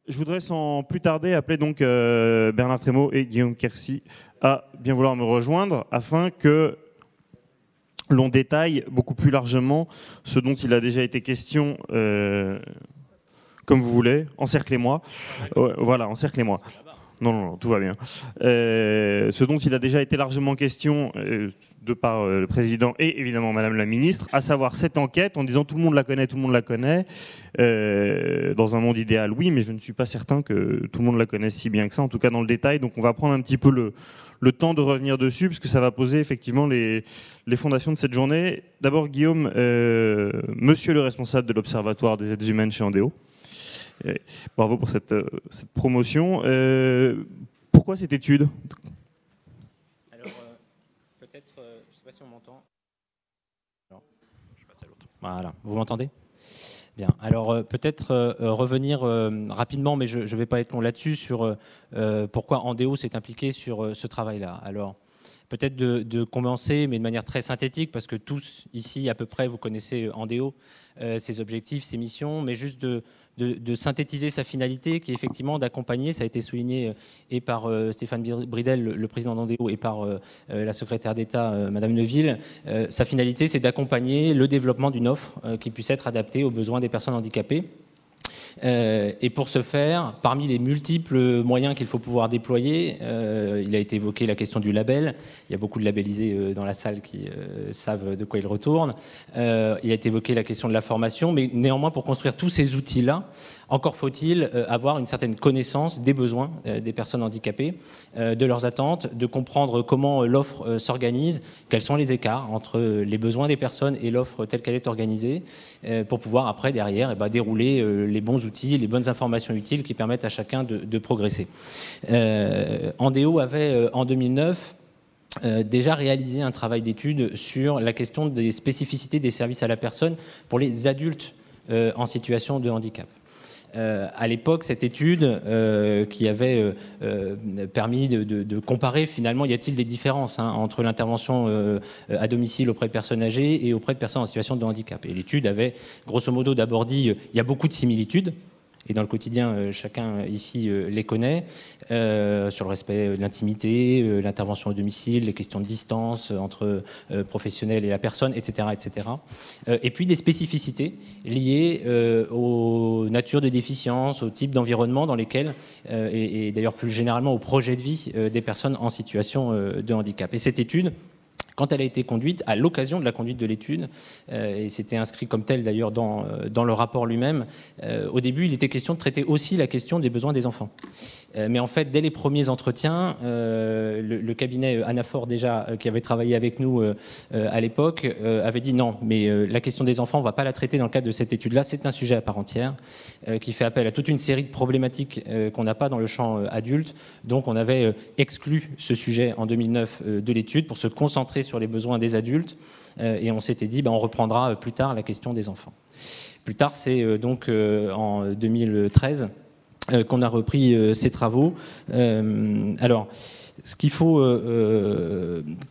Je voudrais sans plus tarder appeler donc Bernard Trémaux et Guillaume Quercy à bien vouloir me rejoindre afin que l'on détaille beaucoup plus largement ce dont il a déjà été question, comme vous voulez. Encerclez-moi. Voilà, encerclez-moi. Non, tout va bien. Ce dont il a déjà été largement question de par le président et évidemment Madame la Ministre, à savoir cette enquête en disant tout le monde la connaît. Dans un monde idéal, oui, mais je ne suis pas certain que tout le monde la connaisse si bien que ça, en tout cas dans le détail. Donc on va prendre un petit peu le temps de revenir dessus, parce que ça va poser effectivement les fondations de cette journée. D'abord, Guillaume, monsieur le responsable de l'Observatoire des aides humaines chez Andéo. Bravo pour cette promotion. Pourquoi cette étude ? Alors, peut-être, je ne sais pas si on m'entend. Alors, je passe à l'autre. Voilà, vous m'entendez ? Bien. Alors, peut-être revenir rapidement, mais je ne vais pas être long là-dessus, sur pourquoi Andéo s'est impliqué sur ce travail-là. Alors, peut-être de commencer, mais de manière très synthétique, parce que tous ici, à peu près, vous connaissez Andéo, ses objectifs, ses missions, mais juste de synthétiser sa finalité, qui est effectivement d'accompagner, ça a été souligné et par Stéphane Bridel, le président d'Andéo, et par la secrétaire d'État, Madame Neuville. Sa finalité, c'est d'accompagner le développement d'une offre qui puisse être adaptée aux besoins des personnes handicapées. Et pour ce faire, parmi les multiples moyens qu'il faut pouvoir déployer, il a été évoqué la question du label. Il y a beaucoup de labellisés dans la salle qui savent de quoi il retourne. Il a été évoqué la question de la formation, mais néanmoins, pour construire tous ces outils-là, encore faut-il avoir une certaine connaissance des besoins des personnes handicapées, de leurs attentes, de comprendre comment l'offre s'organise, quels sont les écarts entre les besoins des personnes et l'offre telle qu'elle est organisée, pour pouvoir après, derrière, dérouler les bons outils, les bonnes informations utiles qui permettent à chacun de progresser. Andéo avait, en 2009, déjà réalisé un travail d'étude sur la question des spécificités des services à la personne pour les adultes en situation de handicap. À l'époque, cette étude qui avait permis de comparer finalement, y a-t-il des différences entre l'intervention à domicile auprès de personnes âgées et auprès de personnes en situation de handicap. Et l'étude avait grosso modo d'abord dit il y a beaucoup de similitudes. Et dans le quotidien, chacun ici les connaît, sur le respect de l'intimité, l'intervention au domicile, les questions de distance entre professionnels et la personne, etc., etc. Et puis des spécificités liées aux natures de déficience, au type d'environnement dans lesquels, et d'ailleurs plus généralement au projet de vie des personnes en situation de handicap. Et cette étude, quand elle a été conduite, à l'occasion de la conduite de l'étude, et c'était inscrit comme tel d'ailleurs dans le rapport lui-même, au début il était question de traiter aussi la question des besoins des enfants. Mais en fait, dès les premiers entretiens, le cabinet Anafor déjà, qui avait travaillé avec nous à l'époque, avait dit non, mais la question des enfants, on ne va pas la traiter dans le cadre de cette étude-là, c'est un sujet à part entière, qui fait appel à toute une série de problématiques qu'on n'a pas dans le champ adulte. Donc on avait exclu ce sujet en 2009 de l'étude pour se concentrer sur les besoins des adultes, et on s'était dit on reprendra plus tard la question des enfants. Plus tard, c'est donc en 2013 qu'on a repris ces travaux. Alors, ce qu'il faut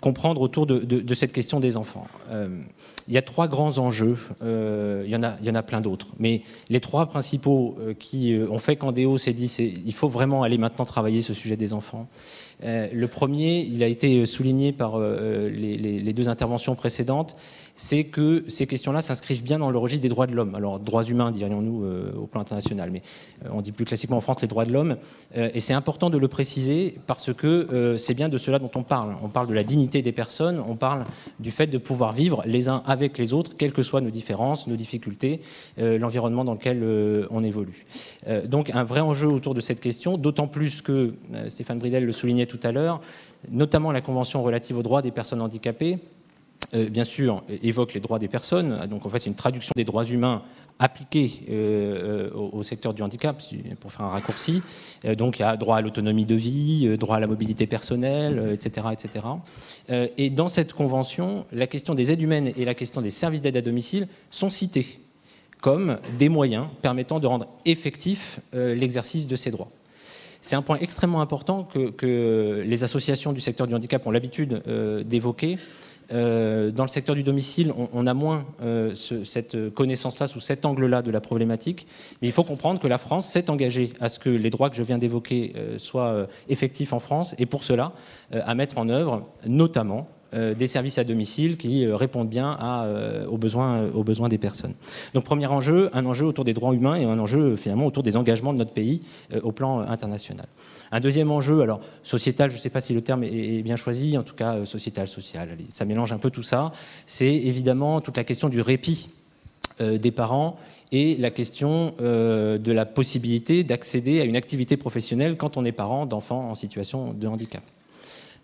comprendre autour de cette question des enfants, il y a trois grands enjeux, il y en a plein d'autres, mais les trois principaux qui ont fait qu'Andéo s'est dit il faut vraiment aller maintenant travailler ce sujet des enfants. Le premier, il a été souligné par les deux interventions précédentes, c'est que ces questions-là s'inscrivent bien dans le registre des droits de l'homme. Alors, droits humains, dirions-nous au plan international, mais on dit plus classiquement en France les droits de l'homme. Et c'est important de le préciser parce que c'est bien de cela dont on parle. On parle de la dignité des personnes, on parle du fait de pouvoir vivre les uns avec les autres, quelles que soient nos différences, nos difficultés, l'environnement dans lequel on évolue. Donc, un vrai enjeu autour de cette question, d'autant plus que, Stéphane Bridel le soulignait tout à l'heure, notamment la Convention relative aux droits des personnes handicapées, bien sûr, évoque les droits des personnes. Donc, en fait, c'est une traduction des droits humains appliqués au secteur du handicap, pour faire un raccourci. Donc, il y a droit à l'autonomie de vie, droit à la mobilité personnelle, etc., etc. Et dans cette convention, la question des aides humaines et la question des services d'aide à domicile sont cités comme des moyens permettant de rendre effectif l'exercice de ces droits. C'est un point extrêmement important que les associations du secteur du handicap ont l'habitude d'évoquer. Dans le secteur du domicile, on a moins cette connaissance-là, sous cet angle-là de la problématique. Mais il faut comprendre que la France s'est engagée à ce que les droits que je viens d'évoquer soient effectifs en France, et pour cela, à mettre en œuvre, notamment, des services à domicile qui répondent bien aux besoins des personnes. Donc premier enjeu, un enjeu autour des droits humains et un enjeu finalement autour des engagements de notre pays au plan international. Un deuxième enjeu, alors sociétal, je ne sais pas si le terme est bien choisi, en tout cas sociétal, social, allez, ça mélange un peu tout ça, c'est évidemment toute la question du répit des parents et la question de la possibilité d'accéder à une activité professionnelle quand on est parent d'enfants en situation de handicap.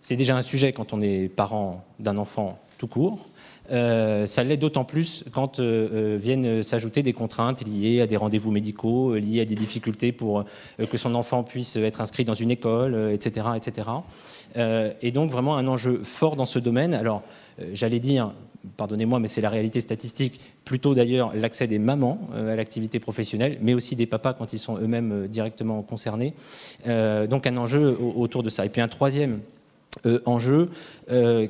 C'est déjà un sujet quand on est parent d'un enfant tout court. Ça l'est d'autant plus quand viennent s'ajouter des contraintes liées à des rendez-vous médicaux, liées à des difficultés pour que son enfant puisse être inscrit dans une école, etc., etc. Et donc vraiment un enjeu fort dans ce domaine. Alors, j'allais dire, pardonnez-moi, mais c'est la réalité statistique, plutôt d'ailleurs l'accès des mamans à l'activité professionnelle, mais aussi des papas quand ils sont eux-mêmes directement concernés. Donc un enjeu autour de ça. Et puis un troisième enjeu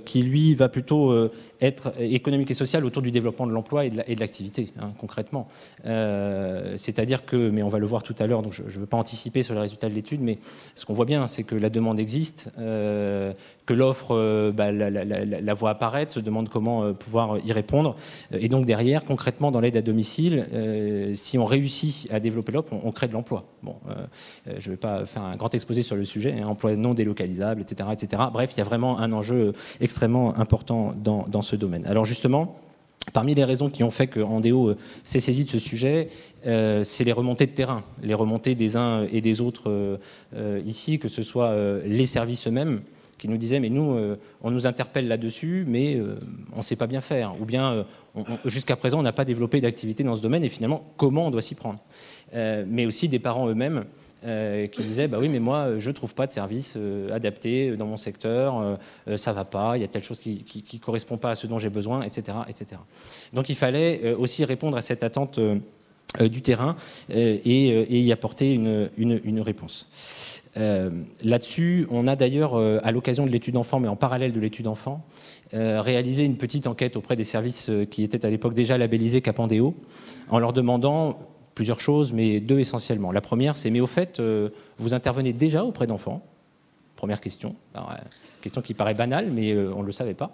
qui, lui, va plutôt être économique et social autour du développement de l'emploi et de l'activité, hein, concrètement. C'est-à-dire que, mais on va le voir tout à l'heure, donc je ne veux pas anticiper sur les résultats de l'étude, mais ce qu'on voit bien, c'est que la demande existe, que l'offre la voit apparaître, se demande comment pouvoir y répondre. Et donc derrière, concrètement, dans l'aide à domicile, si on réussit à développer l'offre, on crée de l'emploi. Bon, je ne vais pas faire un grand exposé sur le sujet, hein, emploi non délocalisable, etc., etc. Bref, il y a vraiment un enjeu extrêmement important dans ce domaine. Alors justement, parmi les raisons qui ont fait que Andéo s'est saisi de ce sujet, c'est les remontées de terrain, les remontées des uns et des autres ici, que ce soit les services eux-mêmes, qui nous disaient, mais nous, on nous interpelle là-dessus, mais on ne sait pas bien faire. Ou bien, jusqu'à présent, on n'a pas développé d'activité dans ce domaine, et finalement, comment on doit s'y prendre. Mais aussi des parents eux-mêmes qui disaient, bah oui, mais moi, je ne trouve pas de service adapté dans mon secteur, ça ne va pas, il y a telle chose qui ne correspond pas à ce dont j'ai besoin, etc., etc. Donc, il fallait aussi répondre à cette attente du terrain et y apporter une réponse. Là-dessus, on a d'ailleurs, à l'occasion de l'étude enfant, mais en parallèle de l'étude enfant, réalisé une petite enquête auprès des services qui étaient à l'époque déjà labellisés Cap Andéo, en leur demandant plusieurs choses, mais deux essentiellement. La première, c'est, mais au fait, vous intervenez déjà auprès d'enfants? Première question. Alors, question qui paraît banale, mais on ne le savait pas.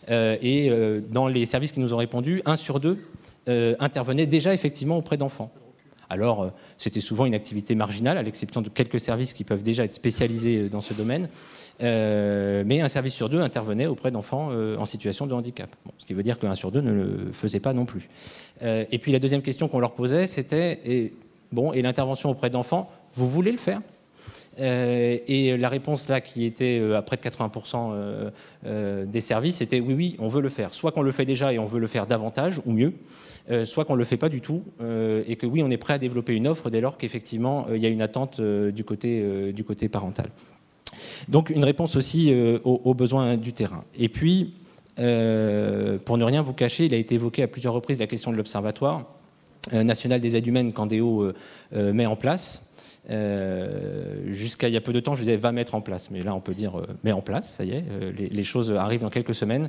Et dans les services qui nous ont répondu, 1 sur 2 intervenait déjà effectivement auprès d'enfants. Alors, c'était souvent une activité marginale, à l'exception de quelques services qui peuvent déjà être spécialisés dans ce domaine. Mais 1 service sur 2 intervenait auprès d'enfants en situation de handicap. Bon, ce qui veut dire que 1 sur 2 ne le faisait pas non plus. Et puis la deuxième question qu'on leur posait, c'était, et l'intervention auprès d'enfants, vous voulez le faire ? Et la réponse là, qui était à près de 80% des services, c'était oui, on veut le faire. Soit qu'on le fait déjà et on veut le faire davantage ou mieux, soit qu'on ne le fait pas du tout et que oui, on est prêt à développer une offre dès lors qu'effectivement il y a une attente du côté parental. Donc une réponse aussi aux besoins du terrain. Et puis, pour ne rien vous cacher, il a été évoqué à plusieurs reprises la question de l'Observatoire national des aides humaines qu'Andéo met en place. Jusqu'à il y a peu de temps, je disais va mettre en place, mais là on peut dire met en place, ça y est, les choses arrivent dans quelques semaines.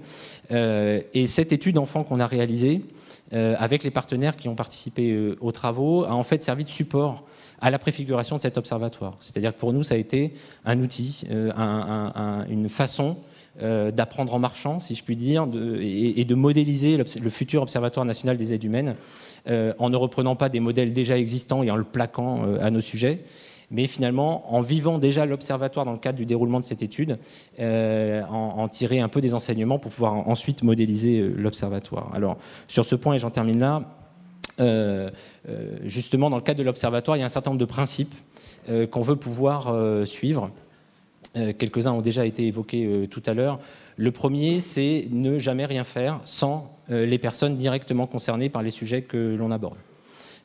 Et cette étude enfant qu'on a réalisée avec les partenaires qui ont participé aux travaux a en fait servi de support à la préfiguration de cet observatoire. C'est-à-dire que pour nous, ça a été un outil, une façon d'apprendre en marchant, si je puis dire, et de modéliser le futur Observatoire national des aides humaines en ne reprenant pas des modèles déjà existants et en le plaquant à nos sujets, mais finalement en vivant déjà l'Observatoire dans le cadre du déroulement de cette étude, en tirer un peu des enseignements pour pouvoir ensuite modéliser l'Observatoire. Alors, sur ce point, et j'en termine là, justement, dans le cadre de l'Observatoire, il y a un certain nombre de principes qu'on veut pouvoir suivre. Quelques-uns ont déjà été évoqués tout à l'heure. Le premier, c'est ne jamais rien faire sans les personnes directement concernées par les sujets que l'on aborde.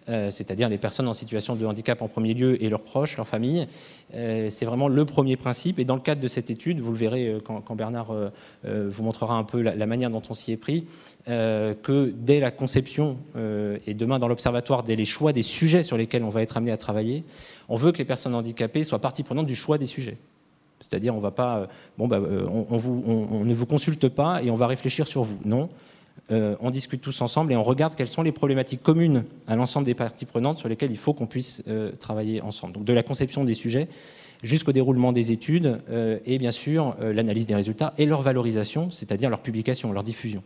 C'est-à-dire les personnes en situation de handicap en premier lieu et leurs proches, leurs familles. C'est vraiment le premier principe. Et dans le cadre de cette étude, vous le verrez quand Bernard vous montrera un peu la manière dont on s'y est pris, que dès la conception et demain dans l'Observatoire, dès les choix des sujets sur lesquels on va être amené à travailler, on veut que les personnes handicapées soient partie prenante du choix des sujets. C'est-à-dire, on va pas, on ne vous consulte pas et on va réfléchir sur vous. Non, on discute tous ensemble et on regarde quelles sont les problématiques communes à l'ensemble des parties prenantes sur lesquelles il faut qu'on puisse travailler ensemble. Donc, de la conception des sujets jusqu'au déroulement des études et bien sûr l'analyse des résultats et leur valorisation, c'est-à-dire leur publication, leur diffusion.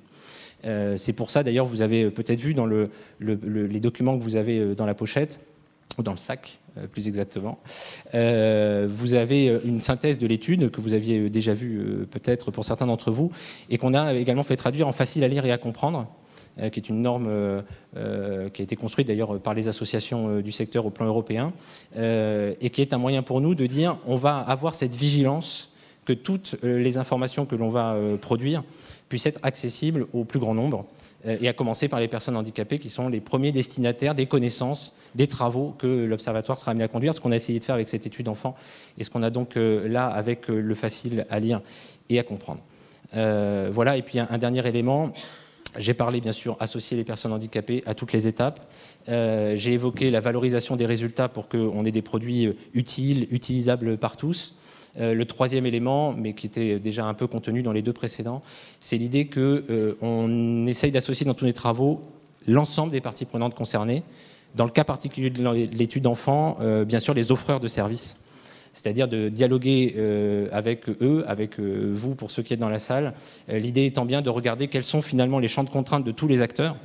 C'est pour ça, d'ailleurs, vous avez peut-être vu dans les documents que vous avez dans la pochette, ou dans le sac, plus exactement, vous avez une synthèse de l'étude que vous aviez déjà vue peut-être pour certains d'entre vous, et qu'on a également fait traduire en facile à lire et à comprendre, qui est une norme qui a été construite d'ailleurs par les associations du secteur au plan européen, et qui est un moyen pour nous de dire on va avoir cette vigilance que toutes les informations que l'on va produire puissent être accessibles au plus grand nombre, et à commencer par les personnes handicapées qui sont les premiers destinataires des connaissances, des travaux que l'Observatoire sera amené à conduire, ce qu'on a essayé de faire avec cette étude enfant et ce qu'on a donc là avec le facile à lire et à comprendre. Voilà, et puis un dernier élément, j'ai parlé bien sûr associer les personnes handicapées à toutes les étapes. J'ai évoqué la valorisation des résultats pour qu'on ait des produits utiles, utilisables par tous. Le troisième élément, mais qui était déjà un peu contenu dans les deux précédents, c'est l'idée qu'on essaye d'associer dans tous les travaux l'ensemble des parties prenantes concernées. Dans le cas particulier de l'étude d'enfants, bien sûr les offreurs de services, c'est-à-dire de dialoguer avec eux, avec vous pour ceux qui êtes dans la salle, l'idée étant bien de regarder quels sont finalement les champs de contraintes de tous les acteurs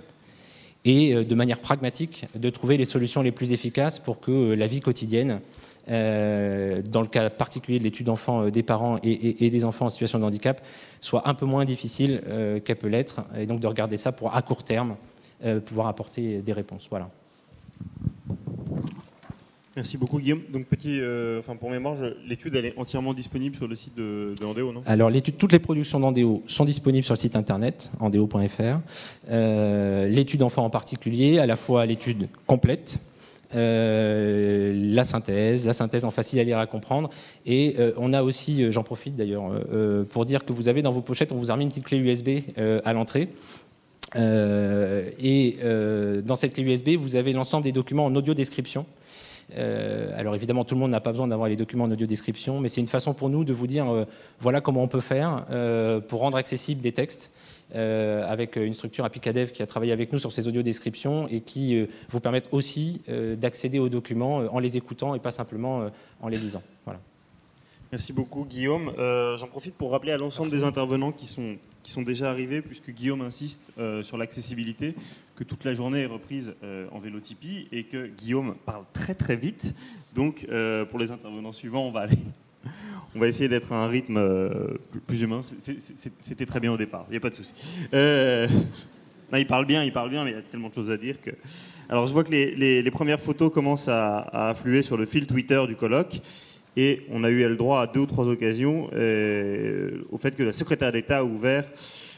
et de manière pragmatique de trouver les solutions les plus efficaces pour que la vie quotidienne, dans le cas particulier de l'étude d'enfants des parents et des enfants en situation de handicap, soit un peu moins difficile qu'elle peut l'être, et donc de regarder ça pour, à court terme, pouvoir apporter des réponses. Voilà. Merci beaucoup Guillaume. Donc pour mémoire, l'étude elle est entièrement disponible sur le site de Andéo, non ? Alors toutes les productions d'Andéo sont disponibles sur le site internet andéo.fr. L'étude enfant en particulier, à la fois l'étude complète, la synthèse en facile à lire et à comprendre, et on a aussi, j'en profite d'ailleurs pour dire que vous avez dans vos pochettes, on vous a remis une petite clé USB à l'entrée. Dans cette clé USB, vous avez l'ensemble des documents en audio description. Alors évidemment, tout le monde n'a pas besoin d'avoir les documents en audio description, mais c'est une façon pour nous de vous dire voilà comment on peut faire pour rendre accessibles des textes, avec une structure Applicadev qui a travaillé avec nous sur ces audio descriptions et qui vous permettent aussi d'accéder aux documents en les écoutant et pas simplement en les lisant. Voilà. Merci beaucoup Guillaume. J'en profite pour rappeler à l'ensemble des intervenants qui sont déjà arrivés, puisque Guillaume insiste sur l'accessibilité, que toute la journée est reprise en Vélotipie et que Guillaume parle très très vite. Donc pour les intervenants suivants, on va essayer d'être à un rythme plus humain. C'était très bien au départ, il n'y a pas de souci. Non, il parle bien, mais il y a tellement de choses à dire que... Alors je vois que les premières photos commencent à affluer sur le fil Twitter du colloque. Et on a eu le droit à 2 ou 3 occasions au fait que la secrétaire d'État a ouvert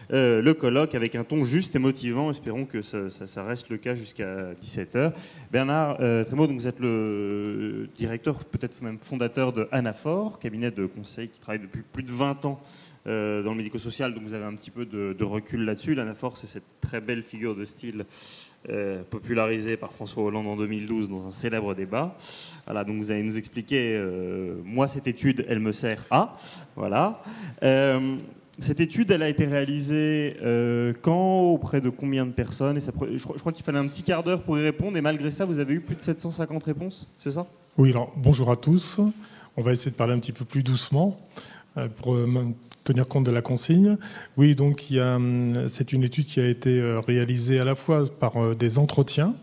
le colloque avec un ton juste et motivant. Espérons que ça reste le cas jusqu'à 17h. Bernard Trémaux, donc vous êtes le directeur, peut-être même fondateur de Anafor, cabinet de conseil qui travaille depuis plus de 20 ans dans le médico-social, donc vous avez un petit peu de recul là-dessus. L'Anafor, c'est cette très belle figure de style popularisée par François Hollande en 2012 dans un célèbre débat. Voilà, donc vous allez nous expliquer, moi cette étude, elle me sert à... Voilà. Cette étude, elle a été réalisée quand, auprès de combien de personnes, et je crois qu'il fallait un petit quart d'heure pour y répondre, et malgré ça, vous avez eu plus de 750 réponses, c'est ça ? Oui, alors bonjour à tous. On va essayer de parler un petit peu plus doucement pour tenir compte de la consigne. Oui, donc c'est une étude qui a été réalisée à la fois par des entretiens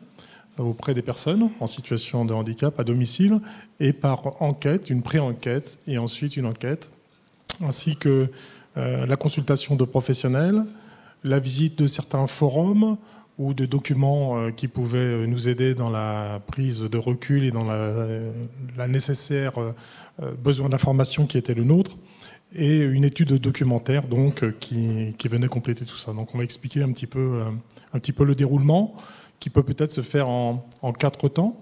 auprès des personnes en situation de handicap à domicile et par enquête, une pré-enquête et ensuite une enquête, ainsi que la consultation de professionnels, la visite de certains forums ou de documents qui pouvaient nous aider dans la prise de recul et dans la nécessaire besoin d'information qui était le nôtre, et une étude documentaire donc qui venait compléter tout ça. Donc on va expliquer un petit peu le déroulement qui peut-être se faire en 4 temps.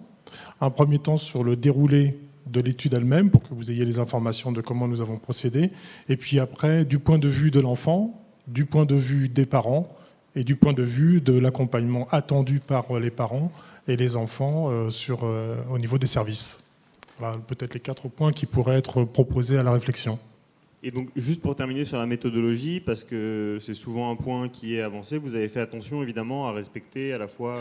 Un premier temps sur le déroulé de l'étude elle-même pour que vous ayez les informations de comment nous avons procédé, et puis après du point de vue de l'enfant, du point de vue des parents et du point de vue de l'accompagnement attendu par les parents et les enfants au niveau des services. Voilà, peut-être les 4 points qui pourraient être proposés à la réflexion. Et donc, juste pour terminer sur la méthodologie, parce que c'est souvent un point qui est avancé, vous avez fait attention évidemment à respecter à la fois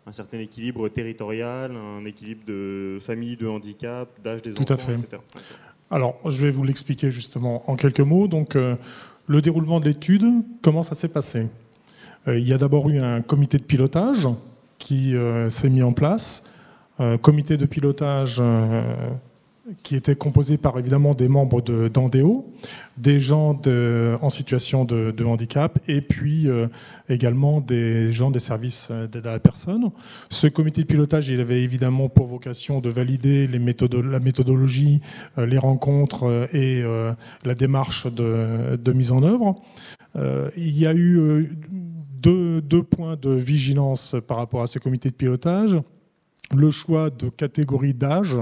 un certain équilibre territorial, un équilibre de famille, de handicap, d'âge des enfants, Tout à fait. etc. Alors, je vais vous l'expliquer justement en quelques mots. Donc, le déroulement de l'étude, comment ça s'est passé ? Il y a d'abord eu un comité de pilotage qui s'est mis en place. Comité de pilotage qui était composé par évidemment des membres d'Andéo, des gens en situation de handicap et puis également des gens des services d'aide à la personne. Ce comité de pilotage, il avait évidemment pour vocation de valider la méthodologie, les rencontres et la démarche de mise en œuvre. Il y a eu deux points de vigilance par rapport à ce comité de pilotage. Le choix de catégories d'âge,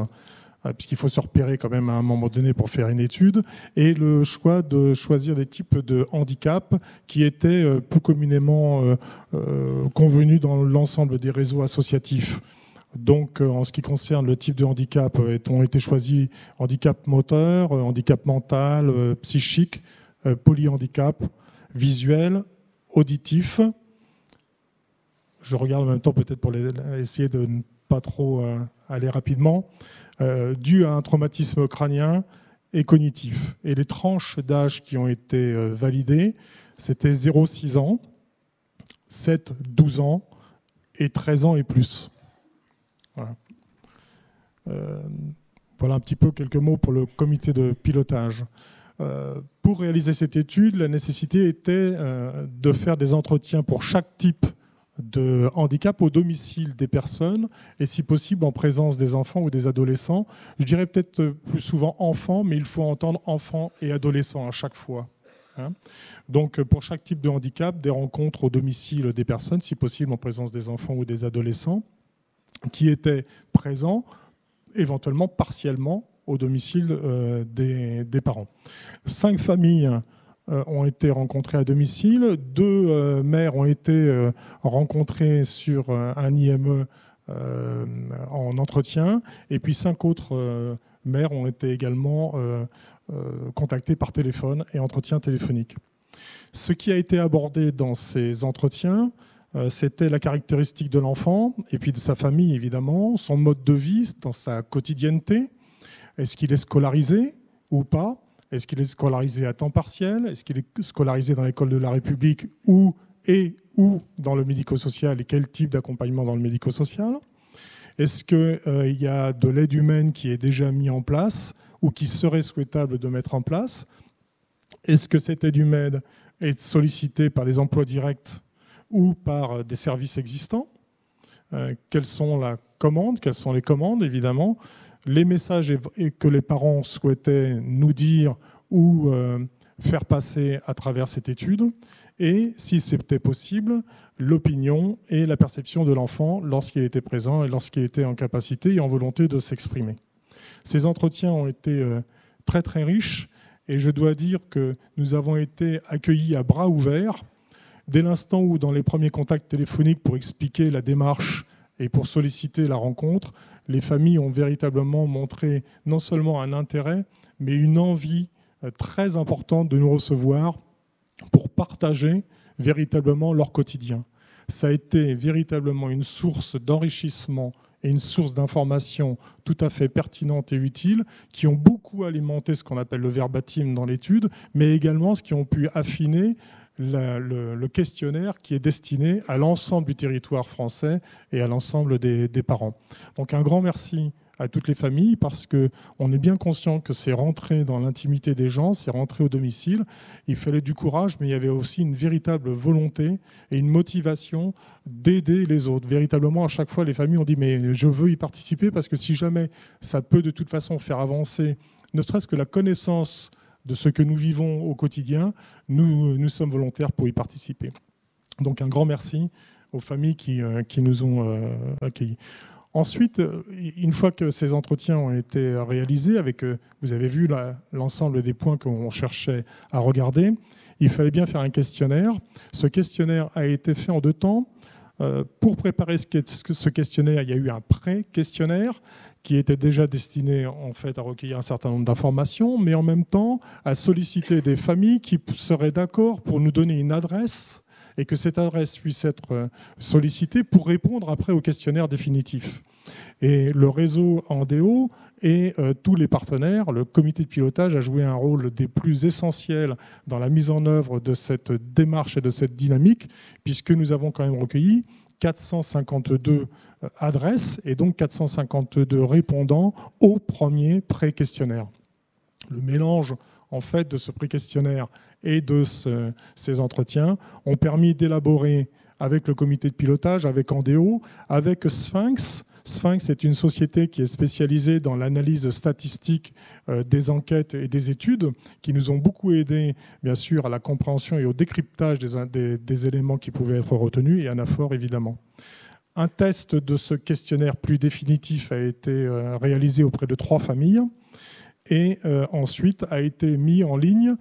puisqu'il faut se repérer quand même à un moment donné pour faire une étude, et le choix de choisir des types de handicap qui étaient plus communément convenus dans l'ensemble des réseaux associatifs. Donc, en ce qui concerne le type de handicap, ont été choisis handicap moteur, handicap mental, psychique, polyhandicap, visuel, auditif. Je regarde en même temps peut-être pour essayer de ne pas trop aller rapidement. Dû à un traumatisme crânien et cognitif. Et les tranches d'âge qui ont été validées, c'était 0,6 ans, 7, 12 ans et 13 ans et plus. Voilà. Voilà un petit peu quelques mots pour le comité de pilotage. Pour réaliser cette étude, la nécessité était de faire des entretiens pour chaque type de handicap au domicile des personnes et si possible en présence des enfants ou des adolescents. Je dirais peut-être plus souvent enfants, mais il faut entendre enfants et adolescents à chaque fois. Donc pour chaque type de handicap, des rencontres au domicile des personnes, si possible en présence des enfants ou des adolescents, qui étaient présents éventuellement partiellement au domicile des parents. 5 familles ont été rencontrés à domicile, 2 mères ont été rencontrées sur un IME en entretien, et puis 5 autres mères ont été également contactées par téléphone et entretien téléphonique. Ce qui a été abordé dans ces entretiens, c'était la caractéristique de l'enfant, et puis de sa famille évidemment, son mode de vie dans sa quotidienneté. Est-ce qu'il est scolarisé ou pas ? Est-ce qu'il est scolarisé à temps partiel ? Est-ce qu'il est scolarisé dans l'école de la République ou dans le médico-social, et quel type d'accompagnement dans le médico-social ? Est-ce qu'il y a de l'aide humaine qui est déjà mise en place ou qui serait souhaitable de mettre en place ? Est-ce que cette aide humaine est sollicitée par les emplois directs ou par des services existants ? Quelles sont les commandes, évidemment ? Les messages que les parents souhaitaient nous dire ou faire passer à travers cette étude, et, si c'était possible, l'opinion et la perception de l'enfant lorsqu'il était présent et lorsqu'il était en capacité et en volonté de s'exprimer. Ces entretiens ont été très très riches, et je dois dire que nous avons été accueillis à bras ouverts dès l'instant où, dans les premiers contacts téléphoniques pour expliquer la démarche et pour solliciter la rencontre, les familles ont véritablement montré non seulement un intérêt, mais une envie très importante de nous recevoir pour partager véritablement leur quotidien. Ça a été véritablement une source d'enrichissement et une source d'information tout à fait pertinente et utile, qui ont beaucoup alimenté ce qu'on appelle le verbatim dans l'étude, mais également ce qui ont pu affiner le questionnaire qui est destiné à l'ensemble du territoire français et à l'ensemble des parents. Donc un grand merci à toutes les familles, parce qu'on est bien conscient que c'est rentré dans l'intimité des gens, c'est rentré au domicile. Il fallait du courage, mais il y avait aussi une véritable volonté et une motivation d'aider les autres. Véritablement, à chaque fois, les familles ont dit « mais je veux y participer parce que si jamais ça peut de toute façon faire avancer, ne serait-ce que la connaissance de ce que nous vivons au quotidien, nous sommes volontaires pour y participer ». Donc un grand merci aux familles qui nous ont accueillis. Ensuite, une fois que ces entretiens ont été réalisés, vous avez vu l'ensemble des points qu'on cherchait à regarder, il fallait bien faire un questionnaire. Ce questionnaire a été fait en 2 temps. Pour préparer ce questionnaire, il y a eu un pré-questionnaire qui était déjà destiné en fait à recueillir un certain nombre d'informations, mais en même temps à solliciter des familles qui seraient d'accord pour nous donner une adresse et que cette adresse puisse être sollicitée pour répondre après au questionnaire définitif. Et le réseau Andéo et tous les partenaires, le comité de pilotage a joué un rôle des plus essentiels dans la mise en œuvre de cette démarche et de cette dynamique, puisque nous avons quand même recueilli 452 adresses et donc 452 répondants au premier pré-questionnaire. Le mélange en fait de ce pré-questionnaire et de ces entretiens ont permis d'élaborer avec le comité de pilotage, avec Andéo, avec Sphinx. Sphinx est une société qui est spécialisée dans l'analyse statistique des enquêtes et des études, qui nous ont beaucoup aidés, bien sûr, à la compréhension et au décryptage des éléments qui pouvaient être retenus, et Anaphore, évidemment. Un test de ce questionnaire plus définitif a été réalisé auprès de 3 familles et ensuite a été mis en ligne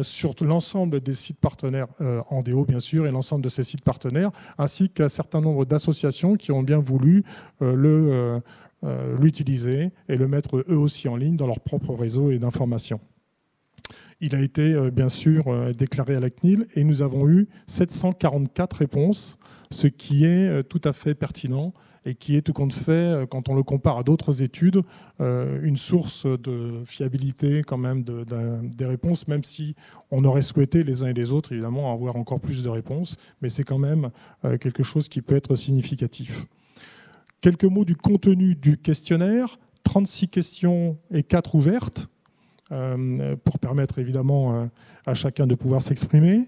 sur l'ensemble des sites partenaires Andéo, bien sûr, et l'ensemble de ces sites partenaires, ainsi qu'un certain nombre d'associations qui ont bien voulu l'utiliser et le mettre eux aussi en ligne dans leur propre réseau et d'information. Il a été, bien sûr, déclaré à la CNIL et nous avons eu 744 réponses, ce qui est tout à fait pertinent et qui est tout compte fait, quand on le compare à d'autres études, une source de fiabilité quand même des réponses, même si on aurait souhaité les uns et les autres, évidemment, avoir encore plus de réponses, mais c'est quand même quelque chose qui peut être significatif. Quelques mots du contenu du questionnaire, 36 questions et 4 ouvertes, pour permettre évidemment à chacun de pouvoir s'exprimer.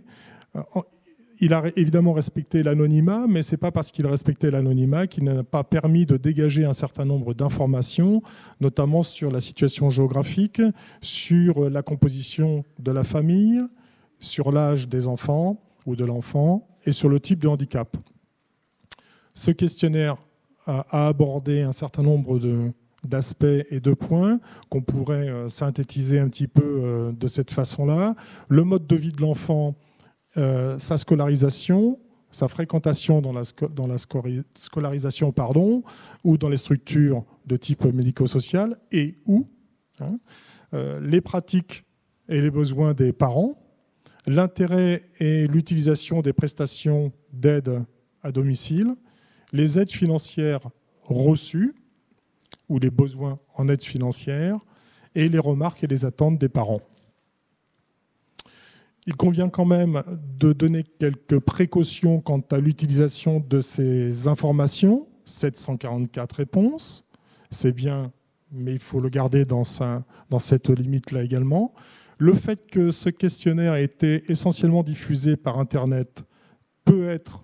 Il a évidemment respecté l'anonymat, mais ce n'est pas parce qu'il respectait l'anonymat qu'il n'a pas permis de dégager un certain nombre d'informations, notamment sur la situation géographique, sur la composition de la famille, sur l'âge des enfants ou de l'enfant et sur le type de handicap. Ce questionnaire a abordé un certain nombre d'aspects et de points qu'on pourrait synthétiser un petit peu de cette façon-là. Le mode de vie de l'enfant, sa scolarisation, sa fréquentation dans la scolarisation, ou dans les structures de type médico-social et où, les pratiques et les besoins des parents, l'intérêt et l'utilisation des prestations d'aide à domicile, les aides financières reçues ou les besoins en aide financière et les remarques et les attentes des parents. Il convient quand même de donner quelques précautions quant à l'utilisation de ces informations. 744 réponses, c'est bien, mais il faut le garder dans cette limite-là également. Le fait que ce questionnaire ait été essentiellement diffusé par Internet peut être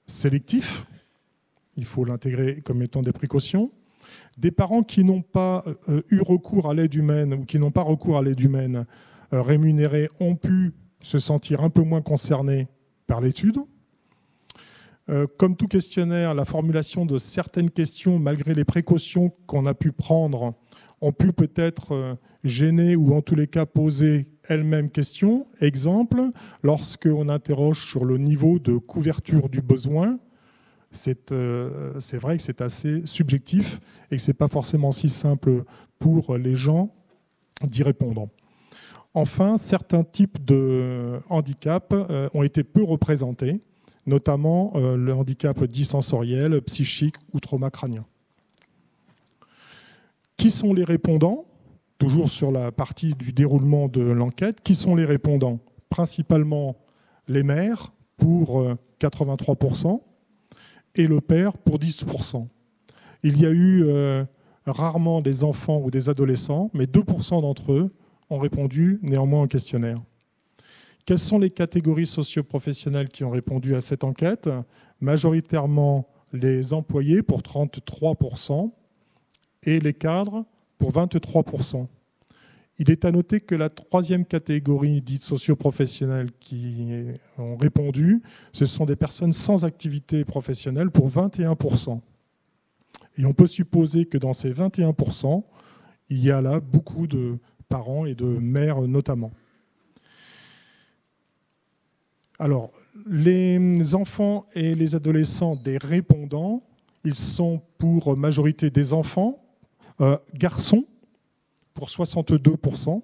sélectif. Il faut l'intégrer comme étant des précautions. Des parents qui n'ont pas eu recours à l'aide humaine ou qui n'ont pas recours à l'aide humaine rémunérée ont pu se sentir un peu moins concernés par l'étude. Comme tout questionnaire, la formulation de certaines questions, malgré les précautions qu'on a pu prendre, ont pu peut-être gêner ou en tous les cas poser elles-mêmes question. Exemple, lorsqu'on interroge sur le niveau de couverture du besoin, c'est vrai que c'est assez subjectif et que ce n'est pas forcément si simple pour les gens d'y répondre. Enfin, certains types de handicaps ont été peu représentés, notamment le handicap dit sensoriel, psychique ou trauma crânien. Qui sont les répondants ? Toujours sur la partie du déroulement de l'enquête, qui sont les répondants ? Principalement les mères pour 83% et le père pour 10%. Il y a eu rarement des enfants ou des adolescents, mais 2% d'entre eux ont répondu néanmoins au questionnaire. Quelles sont les catégories socio-professionnelles qui ont répondu à cette enquête ? Majoritairement les employés pour 33% et les cadres pour 23%. Il est à noter que la troisième catégorie dite socio-professionnelle qui ont répondu, ce sont des personnes sans activité professionnelle pour 21%. Et on peut supposer que dans ces 21%, il y a là beaucoup de parents et de mères notamment. Alors, Les enfants et les adolescents des répondants, ils sont pour majorité des enfants, garçons pour 62%,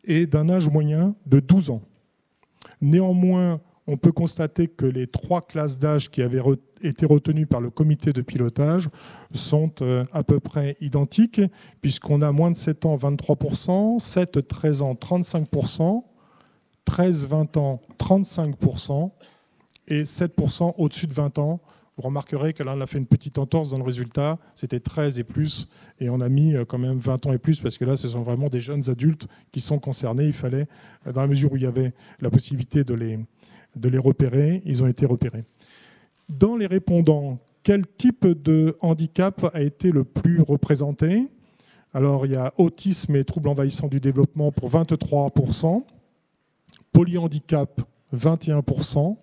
et d'un âge moyen de 12 ans. Néanmoins, on peut constater que les 3 classes d'âge qui avaient été retenues par le comité de pilotage sont à peu près identiques, puisqu'on a moins de 7 ans, 23%, 7-13 ans, 35%, 13-20 ans, 35%, et 7% au-dessus de 20 ans. Vous remarquerez que là, on a fait une petite entorse dans le résultat. C'était 13 et plus, et on a mis quand même 20 ans et plus, parce que là, ce sont vraiment des jeunes adultes qui sont concernés. Il fallait, dans la mesure où il y avait la possibilité de les repérer, ils ont été repérés. Dans les répondants, quel type de handicap a été le plus représenté? Alors, il y a autisme et troubles envahissants du développement pour 23%, polyhandicap 21%,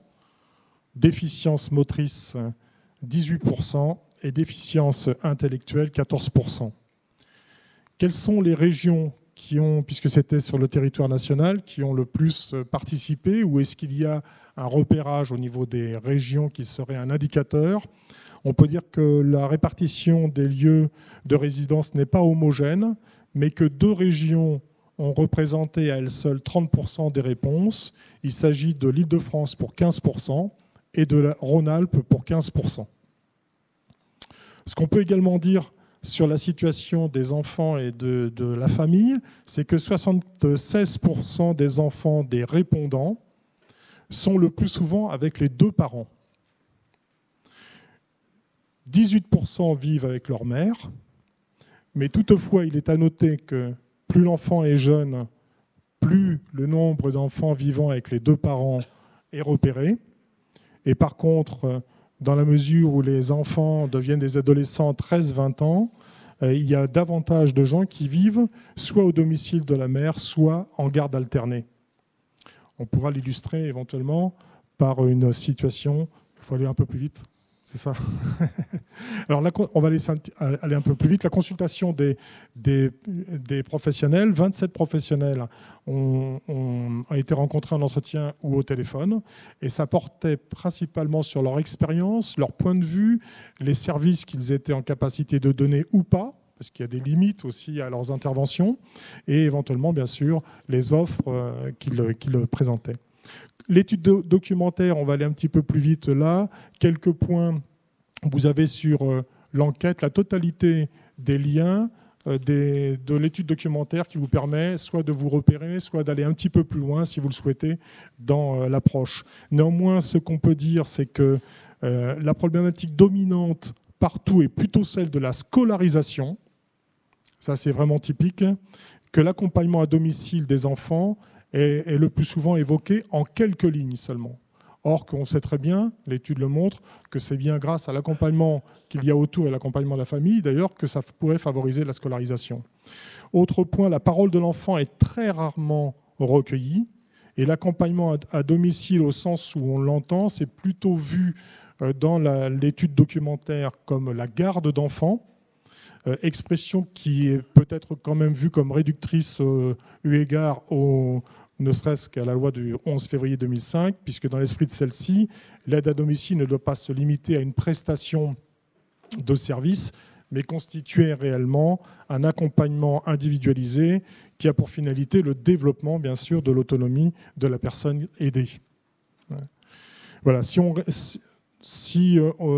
déficience motrice 18% et déficience intellectuelle 14%. Quelles sont les régions qui ont, puisque c'était sur le territoire national, qui ont le plus participé, ou est-ce qu'il y a un repérage au niveau des régions qui serait un indicateur? On peut dire que la répartition des lieux de résidence n'est pas homogène, mais que 2 régions ont représenté à elles seules 30% des réponses. Il s'agit de l'Île-de-France pour 15% et de la Rhône-Alpes pour 15%. Ce qu'on peut également dire sur la situation des enfants et de la famille, c'est que 76% des enfants des répondants sont le plus souvent avec les 2 parents. 18% vivent avec leur mère, mais toutefois, il est à noter que plus l'enfant est jeune, plus le nombre d'enfants vivant avec les 2 parents est repéré. Et par contre, dans la mesure où les enfants deviennent des adolescents 13-20 ans, il y a davantage de gens qui vivent soit au domicile de la mère, soit en garde alternée. On pourra l'illustrer éventuellement par une situation. Il faut aller un peu plus vite. C'est ça. Alors là, on va aller un peu plus vite. La consultation des professionnels, 27 professionnels ont été rencontrés en entretien ou au téléphone, et ça portait principalement sur leur expérience, leur point de vue, les services qu'ils étaient en capacité de donner ou pas, parce qu'il y a des limites aussi à leurs interventions, et éventuellement, bien sûr, les offres qu'ils présentaient. L'étude documentaire, on va aller un petit peu plus vite là. Quelques points, vous avez sur l'enquête la totalité des liens de l'étude documentaire qui vous permet soit de vous repérer, soit d'aller un petit peu plus loin, si vous le souhaitez, dans l'approche. Néanmoins, ce qu'on peut dire, c'est que la problématique dominante partout est plutôt celle de la scolarisation. Ça, c'est vraiment typique. Que l'accompagnement à domicile des enfants est le plus souvent évoqué en quelques lignes seulement. Or, qu'on sait très bien, l'étude le montre, que c'est bien grâce à l'accompagnement qu'il y a autour et l'accompagnement de la famille, d'ailleurs, que ça pourrait favoriser la scolarisation. Autre point, la parole de l'enfant est très rarement recueillie, et l'accompagnement à domicile, au sens où on l'entend, c'est plutôt vu dans l'étude documentaire comme la garde d'enfants, expression qui est peut-être quand même vue comme réductrice eu égard ne serait-ce qu'à la loi du 11 février 2005, puisque dans l'esprit de celle-ci, l'aide à domicile ne doit pas se limiter à une prestation de service, mais constituer réellement un accompagnement individualisé qui a pour finalité le développement, bien sûr, de l'autonomie de la personne aidée. Voilà, si vous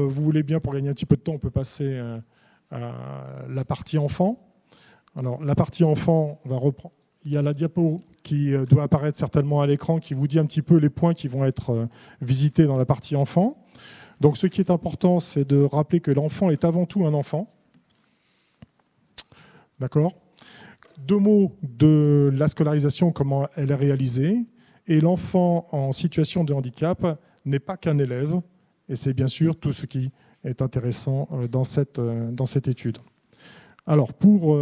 voulez bien, pour gagner un petit peu de temps, on peut passer à la partie enfant. Alors, la partie enfant, on va reprendre. Il y a la diapo qui doit apparaître certainement à l'écran qui vous dit un petit peu les points qui vont être visités dans la partie enfant. Donc, ce qui est important, c'est de rappeler que l'enfant est avant tout un enfant. D'accord ? 2 mots de la scolarisation, comment elle est réalisée. Et l'enfant en situation de handicap n'est pas qu'un élève. Et c'est bien sûr tout ce qui est intéressant dans cette étude. Alors, pour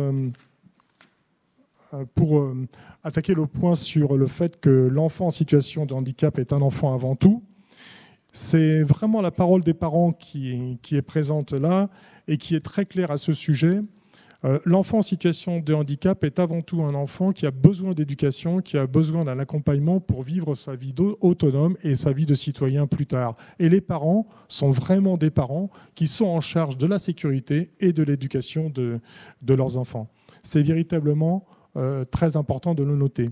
attaquer le point sur le fait que l'enfant en situation de handicap est un enfant avant tout, c'est vraiment la parole des parents qui est présente là et qui est très claire à ce sujet. L'enfant en situation de handicap est avant tout un enfant qui a besoin d'éducation, qui a besoin d'un accompagnement pour vivre sa vie autonome et sa vie de citoyen plus tard. Et les parents sont vraiment des parents qui sont en charge de la sécurité et de l'éducation de leurs enfants. C'est véritablement très important de le noter.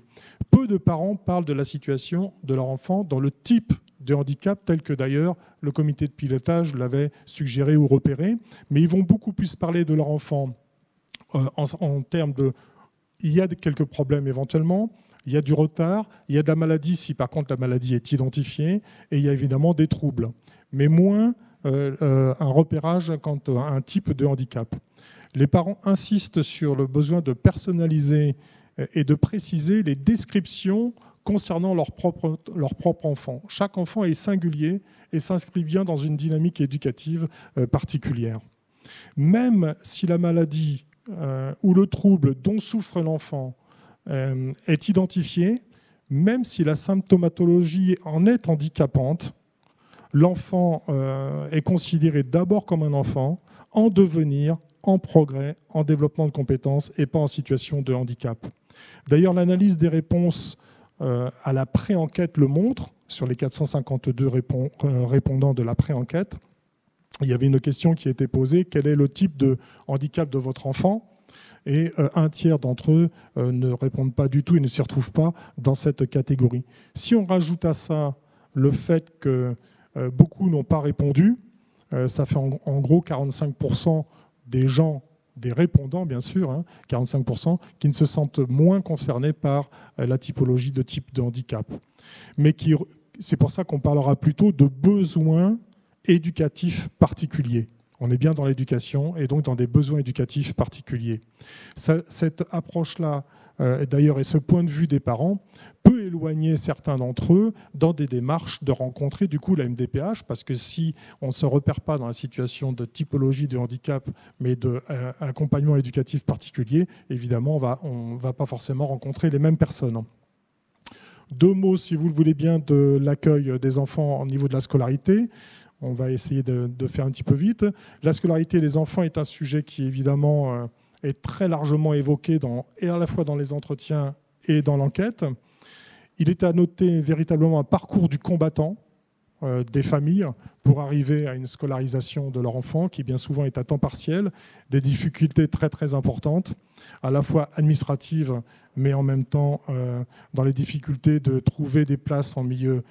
Peu de parents parlent de la situation de leur enfant dans le type de handicap tel que d'ailleurs le comité de pilotage l'avait suggéré ou repéré, mais ils vont beaucoup plus parler de leur enfant en termes de... Il y a quelques problèmes éventuellement, il y a du retard, il y a de la maladie si par contre la maladie est identifiée, et il y a évidemment des troubles, mais moins un repérage quant à un type de handicap. Les parents insistent sur le besoin de personnaliser et de préciser les descriptions concernant leur propre enfant. Chaque enfant est singulier et s'inscrit bien dans une dynamique éducative particulière. Même si la maladie ou le trouble dont souffre l'enfant est identifié, même si la symptomatologie en est handicapante, l'enfant est considéré d'abord comme un enfant, en devenir, en progrès, en développement de compétences et pas en situation de handicap. D'ailleurs, l'analyse des réponses à la pré-enquête le montre, sur les 452 répondants de la pré-enquête. Il y avait une question qui a été posée, quel est le type de handicap de votre enfant ? Et un tiers d'entre eux ne répondent pas du tout et ne s'y retrouvent pas dans cette catégorie. Si on rajoute à ça le fait que beaucoup n'ont pas répondu, ça fait en gros 45% des gens, des répondants bien sûr, 45%, qui ne se sentent moins concernés par la typologie de type de handicap. Mais c'est pour ça qu'on parlera plutôt de besoins éducatifs particuliers. On est bien dans l'éducation et donc dans des besoins éducatifs particuliers. Cette approche-là, d'ailleurs, et ce point de vue des parents, peut éloigner certains d'entre eux dans des démarches de rencontrer du coup la MDPH, parce que si on ne se repère pas dans la situation de typologie de handicap, mais d'accompagnement éducatif particulier, évidemment, on ne va pas forcément rencontrer les mêmes personnes. 2 mots, si vous le voulez bien, de l'accueil des enfants au niveau de la scolarité. On va essayer de faire un petit peu vite. La scolarité des enfants est un sujet qui, évidemment, est très largement évoqué et à la fois dans les entretiens et dans l'enquête. Il est à noter véritablement un parcours du combattant des familles pour arriver à une scolarisation de leur enfant qui bien souvent est à temps partiel, des difficultés très très importantes, à la fois administratives, mais en même temps dans les difficultés de trouver des places en milieu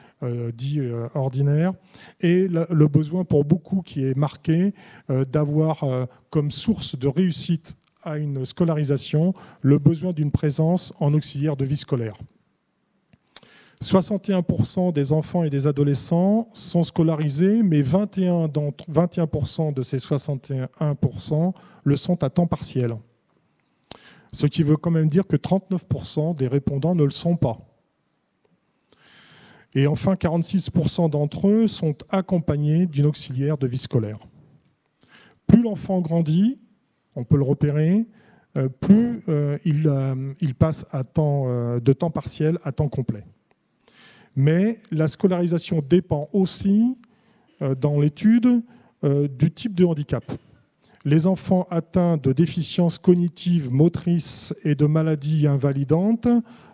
dit ordinaire, et le besoin pour beaucoup qui est marqué d'avoir comme source de réussite à une scolarisation le besoin d'une présence en auxiliaire de vie scolaire. 61% des enfants et des adolescents sont scolarisés, mais 21% de ces 61% le sont à temps partiel. Ce qui veut quand même dire que 39% des répondants ne le sont pas. Et enfin, 46% d'entre eux sont accompagnés d'une auxiliaire de vie scolaire. Plus l'enfant grandit, on peut le repérer, plus il passe de temps partiel à temps complet. Mais la scolarisation dépend aussi, dans l'étude, du type de handicap. Les enfants atteints de déficiences cognitives, motrices et de maladies invalidantes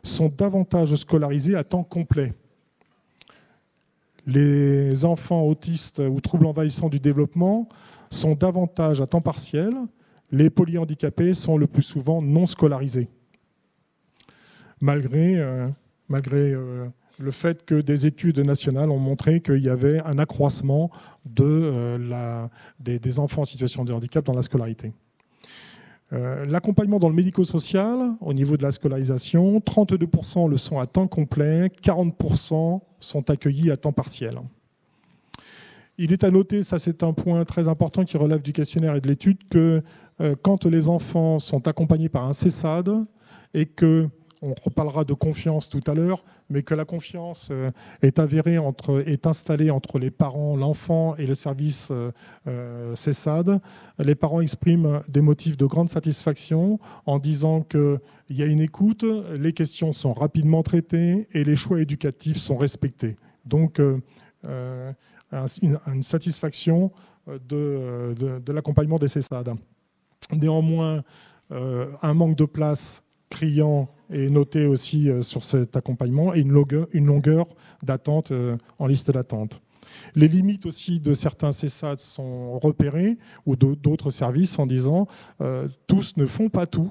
sont davantage scolarisés à temps complet. Les enfants autistes ou troubles envahissants du développement sont davantage à temps partiel. Les polyhandicapés sont le plus souvent non scolarisés. Malgré le fait que des études nationales ont montré qu'il y avait un accroissement des enfants en situation de handicap dans la scolarité. L'accompagnement dans le médico-social, au niveau de la scolarisation, 32% le sont à temps complet, 40% sont accueillis à temps partiel. Il est à noter, ça c'est un point très important qui relève du questionnaire et de l'étude, que quand les enfants sont accompagnés par un CESAD et que on reparlera de confiance tout à l'heure, mais que la confiance est avérée, est installée entre les parents, l'enfant et le service CESAD. Les parents expriment des motifs de grande satisfaction en disant qu'il y a une écoute, les questions sont rapidement traitées et les choix éducatifs sont respectés. Donc, une satisfaction de l'accompagnement des CESAD. Néanmoins, un manque de place criant est noté aussi sur cet accompagnement et une longueur d'attente en liste d'attente. Les limites aussi de certains CESAD sont repérées ou d'autres services en disant tous ne font pas tout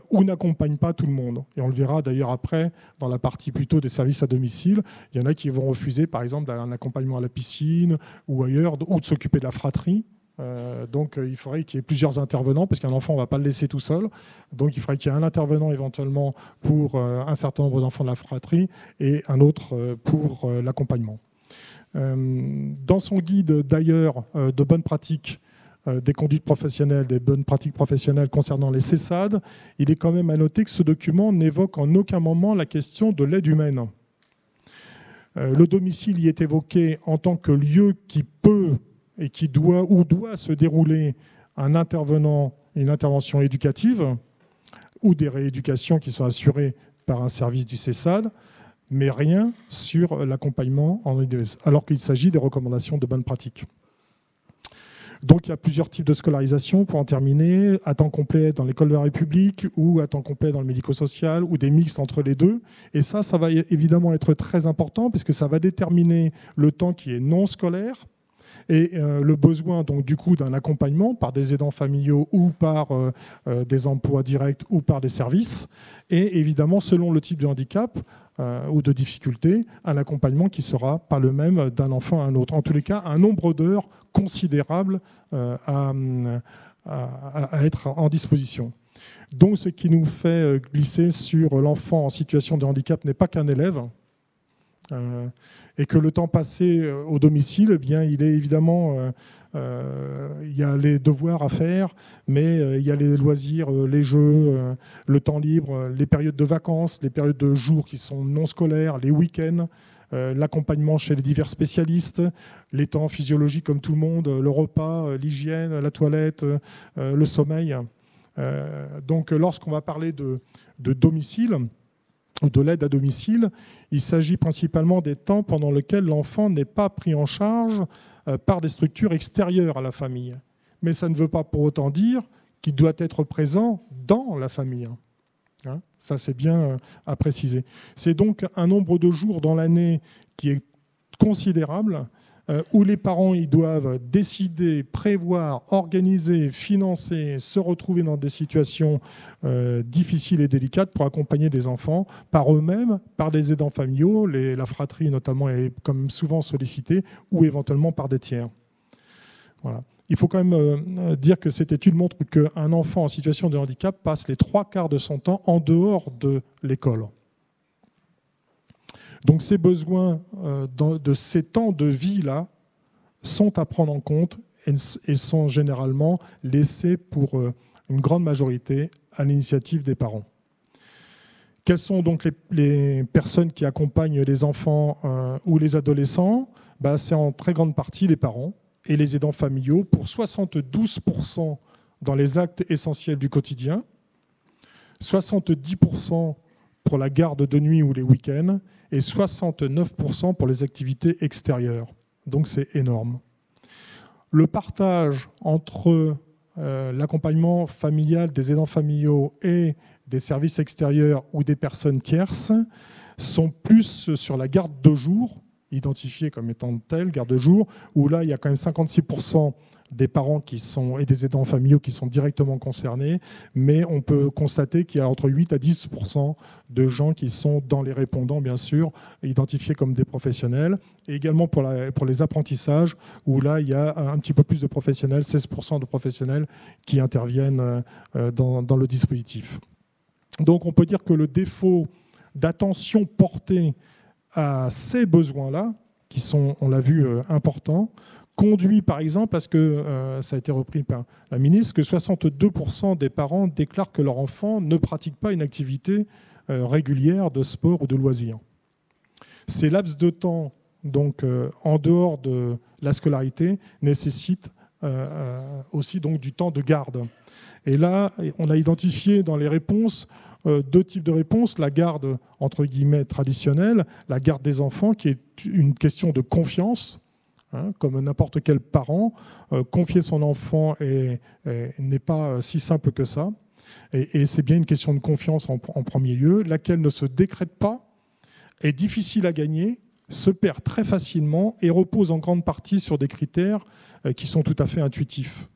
ou n'accompagnent pas tout le monde. Et on le verra d'ailleurs après dans la partie plutôt des services à domicile. Il y en a qui vont refuser par exemple un accompagnement à la piscine ou ailleurs ou de s'occuper de la fratrie. Donc il faudrait qu'il y ait plusieurs intervenants parce qu'un enfant on ne va pas le laisser tout seul, donc il faudrait qu'il y ait un intervenant éventuellement pour un certain nombre d'enfants de la fratrie et un autre pour l'accompagnement. Dans son guide d'ailleurs de bonnes pratiques des conduites professionnelles, des bonnes pratiques professionnelles concernant les CESAD, il est quand même à noter que ce document n'évoque en aucun moment la question de l'aide humaine. Le domicile y est évoqué en tant que lieu qui peut et qui doit se dérouler un intervenant, une intervention éducative ou des rééducations qui sont assurées par un service du CESAD, mais rien sur l'accompagnement en EDS, alors qu'il s'agit des recommandations de bonnes pratiques. Donc il y a plusieurs types de scolarisation pour en terminer, à temps complet dans l'école de la République ou à temps complet dans le médico-social ou des mixtes entre les deux. Et ça va évidemment être très important puisque ça va déterminer le temps qui est non scolaire et le besoin donc du coup d'un accompagnement par des aidants familiaux ou par des emplois directs ou par des services. Et évidemment, selon le type de handicap ou de difficulté, un accompagnement qui sera pas le même d'un enfant à un autre. En tous les cas, un nombre d'heures considérable à être en disposition. Donc ce qui nous fait glisser sur l'enfant en situation de handicap n'est pas qu'un élève, et que le temps passé au domicile, eh bien, il est évidemment, il y a les devoirs à faire, mais il y a les loisirs, les jeux, le temps libre, les périodes de vacances, les périodes de jours qui sont non scolaires, les week-ends, l'accompagnement chez les divers spécialistes, les temps physiologiques comme tout le monde, le repas, l'hygiène, la toilette, le sommeil. Donc lorsqu'on va parler de domicile, ou de l'aide à domicile, il s'agit principalement des temps pendant lesquels l'enfant n'est pas pris en charge par des structures extérieures à la famille. Mais ça ne veut pas pour autant dire qu'il doit être présent dans la famille. Ça, c'est bien à préciser. C'est donc un nombre de jours dans l'année qui est considérable, où les parents ils doivent décider, prévoir, organiser, financer, se retrouver dans des situations difficiles et délicates pour accompagner des enfants par eux-mêmes, par des aidants familiaux, la fratrie notamment est comme souvent sollicitée, ou éventuellement par des tiers. Voilà. Il faut quand même dire que cette étude montre qu'un enfant en situation de handicap passe les 3/4 de son temps en dehors de l'école. Donc ces besoins de ces temps de vie-là sont à prendre en compte et sont généralement laissés pour une grande majorité à l'initiative des parents. Quelles sont donc les personnes qui accompagnent les enfants ou les adolescents ? C'est en très grande partie les parents et les aidants familiaux pour 72% dans les actes essentiels du quotidien, 70% pour la garde de nuit ou les week-ends, et 69% pour les activités extérieures. Donc c'est énorme. Le partage entre l'accompagnement familial des aidants familiaux et des services extérieurs ou des personnes tierces sont plus sur la garde de jour, identifiée comme étant telle, garde de jour, où là il y a quand même 56% des parents et des aidants familiaux qui sont directement concernés, mais on peut constater qu'il y a entre 8 à 10% de gens qui sont dans les répondants, bien sûr, identifiés comme des professionnels, et également pour les apprentissages, où là, il y a un petit peu plus de professionnels, 16% de professionnels qui interviennent dans le dispositif. Donc on peut dire que le défaut d'attention portée à ces besoins-là, qui sont, on l'a vu, importants, conduit par exemple à ce que, ça a été repris par la ministre, que 62% des parents déclarent que leur enfant ne pratique pas une activité régulière de sport ou de loisir. Ces laps de temps, donc en dehors de la scolarité, nécessitent aussi donc, du temps de garde. Et là, on a identifié dans les réponses deux types de réponses. La garde, entre guillemets, traditionnelle, la garde des enfants, qui est une question de confiance Comme n'importe quel parent, confier son enfant n'est pas si simple que ça. Et c'est bien une question de confiance en premier lieu, laquelle ne se décrète pas, est difficile à gagner, se perd très facilement et repose en grande partie sur des critères qui sont tout à fait intuitifs.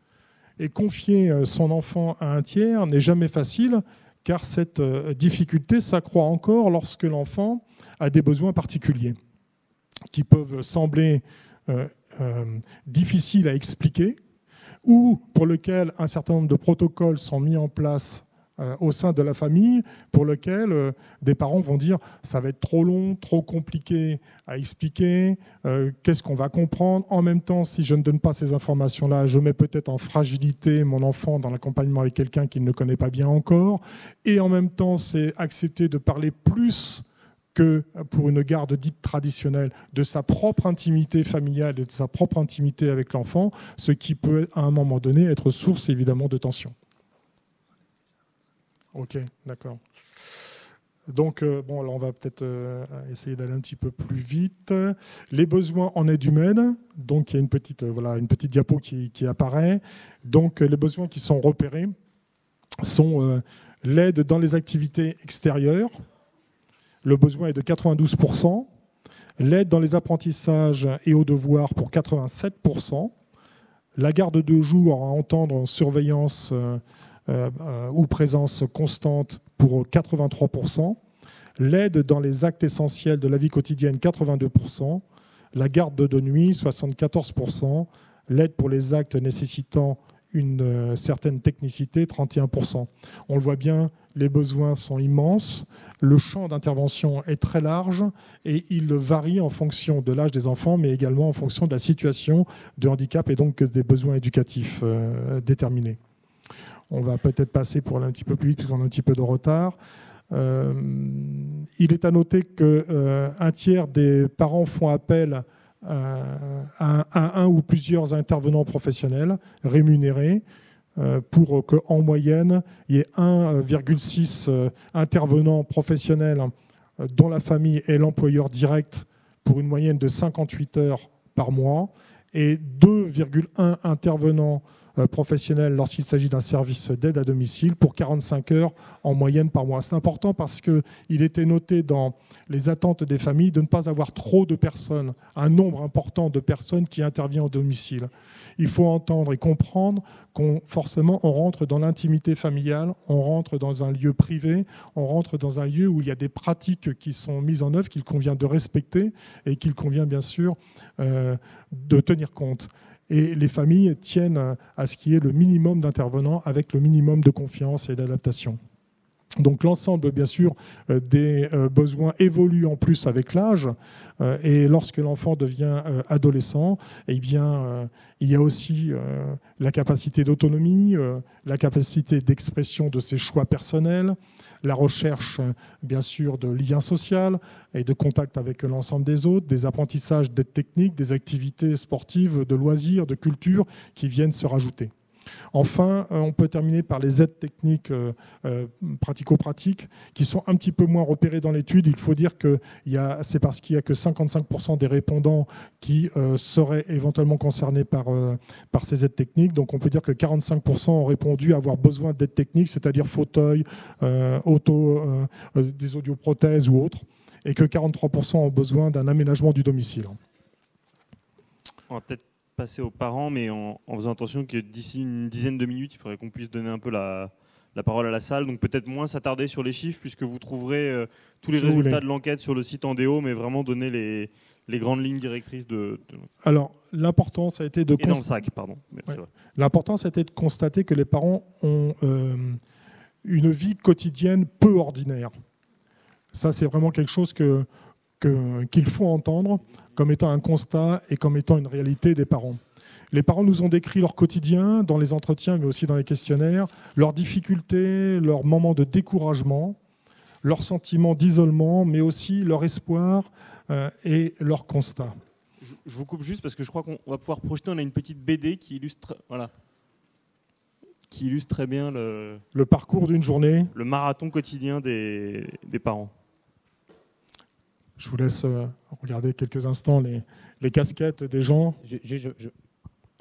Et confier son enfant à un tiers n'est jamais facile, car cette difficulté s'accroît encore lorsque l'enfant a des besoins particuliers qui peuvent sembler difficiles à expliquer ou pour lesquels un certain nombre de protocoles sont mis en place au sein de la famille, pour lesquels des parents vont dire ça va être trop long, trop compliqué à expliquer, qu'est-ce qu'on va comprendre. En même temps, si je ne donne pas ces informations-là, je mets peut-être en fragilité mon enfant dans l'accompagnement avec quelqu'un qu'il ne connaît pas bien encore. Et en même temps, c'est accepter de parler plus que pour une garde dite traditionnelle, de sa propre intimité familiale et de sa propre intimité avec l'enfant, ce qui peut à un moment donné être source évidemment de tension. Ok, d'accord. Donc, bon, alors on va peut-être essayer d'aller un petit peu plus vite. Les besoins en aide humaine. Donc, il y a une petite diapo qui apparaît. Donc, les besoins qui sont repérés sont l'aide dans les activités extérieures. Le besoin est de 92%. L'aide dans les apprentissages et aux devoirs pour 87%. La garde de jour à entendre en surveillance ou présence constante pour 83%. L'aide dans les actes essentiels de la vie quotidienne, 82%. La garde de nuit, 74%. L'aide pour les actes nécessitant une certaine technicité, 31%. On le voit bien, les besoins sont immenses. Le champ d'intervention est très large et il varie en fonction de l'âge des enfants, mais également en fonction de la situation de handicap et donc des besoins éducatifs déterminés. On va peut-être passer pour aller un petit peu plus vite, puisqu'on a un petit peu de retard. Il est à noter qu'un tiers des parents font appel à un ou plusieurs intervenants professionnels rémunérés pour qu'en moyenne, il y ait 1,6 intervenants professionnels dont la famille est l'employeur direct pour une moyenne de 58 heures par mois et 2,1 intervenants professionnels lorsqu'il s'agit d'un service d'aide à domicile pour 45 heures en moyenne par mois. C'est important parce qu'il était noté dans les attentes des familles de ne pas avoir trop de personnes, un nombre important de personnes qui interviennent au domicile. Il faut entendre et comprendre forcément on rentre dans l'intimité familiale, on rentre dans un lieu privé, on rentre dans un lieu où il y a des pratiques qui sont mises en œuvre, qu'il convient de respecter et qu'il convient bien sûr de tenir compte. Et les familles tiennent à ce qui est le minimum d'intervenants avec le minimum de confiance et d'adaptation. Donc l'ensemble, bien sûr, des besoins évolue en plus avec l'âge. Et lorsque l'enfant devient adolescent, eh bien, il y a aussi la capacité d'autonomie, la capacité d'expression de ses choix personnels, la recherche, bien sûr, de liens sociaux et de contact avec l'ensemble des autres, des apprentissages d'aide technique, des activités sportives, de loisirs, de culture qui viennent se rajouter. Enfin, on peut terminer par les aides techniques pratico-pratiques qui sont un petit peu moins repérées dans l'étude. Il faut dire que c'est parce qu'il n'y a que 55% des répondants qui seraient éventuellement concernés par ces aides techniques. Donc on peut dire que 45% ont répondu avoir besoin d'aides techniques, c'est-à-dire fauteuil, des audioprothèses ou autres, et que 43% ont besoin d'un aménagement du domicile. On va peut-être passer aux parents, mais en faisant attention que d'ici une dizaine de minutes, il faudrait qu'on puisse donner un peu la parole à la salle. Donc peut-être moins s'attarder sur les chiffres, puisque vous trouverez tous les résultats de l'enquête sur le site Andéo, mais vraiment donner les grandes lignes directrices de... Alors, l'importance a été de... Et dans le sac, pardon. Ouais. L'importance a été de constater que les parents ont une vie quotidienne peu ordinaire. Ça, c'est vraiment quelque chose qu'il faut entendre comme étant un constat et comme étant une réalité des parents. Les parents nous ont décrit leur quotidien dans les entretiens, mais aussi dans les questionnaires, leurs difficultés, leurs moments de découragement, leurs sentiments d'isolement, mais aussi leur espoir et leurs constats. Je vous coupe juste parce que je crois qu'on va pouvoir projeter. On a une petite BD qui illustre, qui illustre très bien le parcours d'une journée, le marathon quotidien des parents. Je vous laisse regardez quelques instants les casquettes des gens.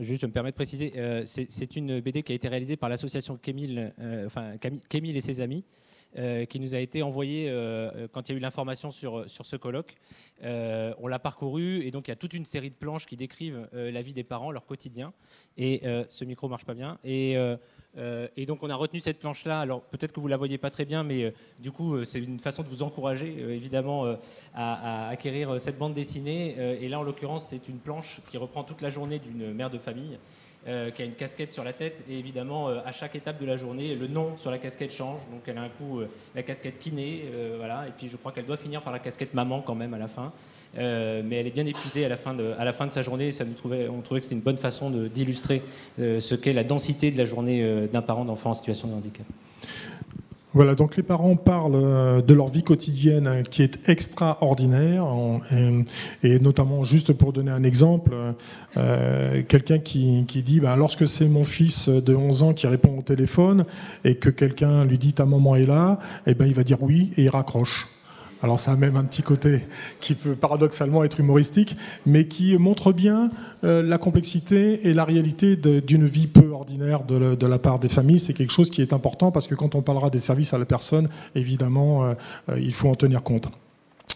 Je me permets de préciser, c'est une BD qui a été réalisée par l'association Kémil et ses amis, qui nous a été envoyée quand il y a eu l'information sur ce colloque. On l'a parcouru et donc il y a toute une série de planches qui décrivent la vie des parents, leur quotidien. Et ce micro marche pas bien. Et donc on a retenu cette planche-là. Alors peut-être que vous la voyez pas très bien, mais du coup c'est une façon de vous encourager évidemment à acquérir cette bande dessinée. Et là en l'occurrence c'est une planche qui reprend toute la journée d'une mère de famille qui a une casquette sur la tête. Et évidemment à chaque étape de la journée le nom sur la casquette change. Donc elle a un coup la casquette kiné, voilà. Et puis je crois qu'elle doit finir par la casquette maman quand même à la fin. Mais elle est bien épuisée à la fin de sa journée. On trouvait que c'était une bonne façon d'illustrer ce qu'est la densité de la journée d'un parent d'enfant en situation de handicap. Voilà, donc les parents parlent de leur vie quotidienne qui est extraordinaire, et notamment, juste pour donner un exemple, quelqu'un qui dit lorsque c'est mon fils de 11 ans qui répond au téléphone et que quelqu'un lui dit ta maman est là, il va dire oui et il raccroche. Alors ça a même un petit côté qui peut paradoxalement être humoristique, mais qui montre bien la complexité et la réalité d'une vie peu ordinaire de la part des familles. C'est quelque chose qui est important parce que quand on parlera des services à la personne, évidemment, il faut en tenir compte.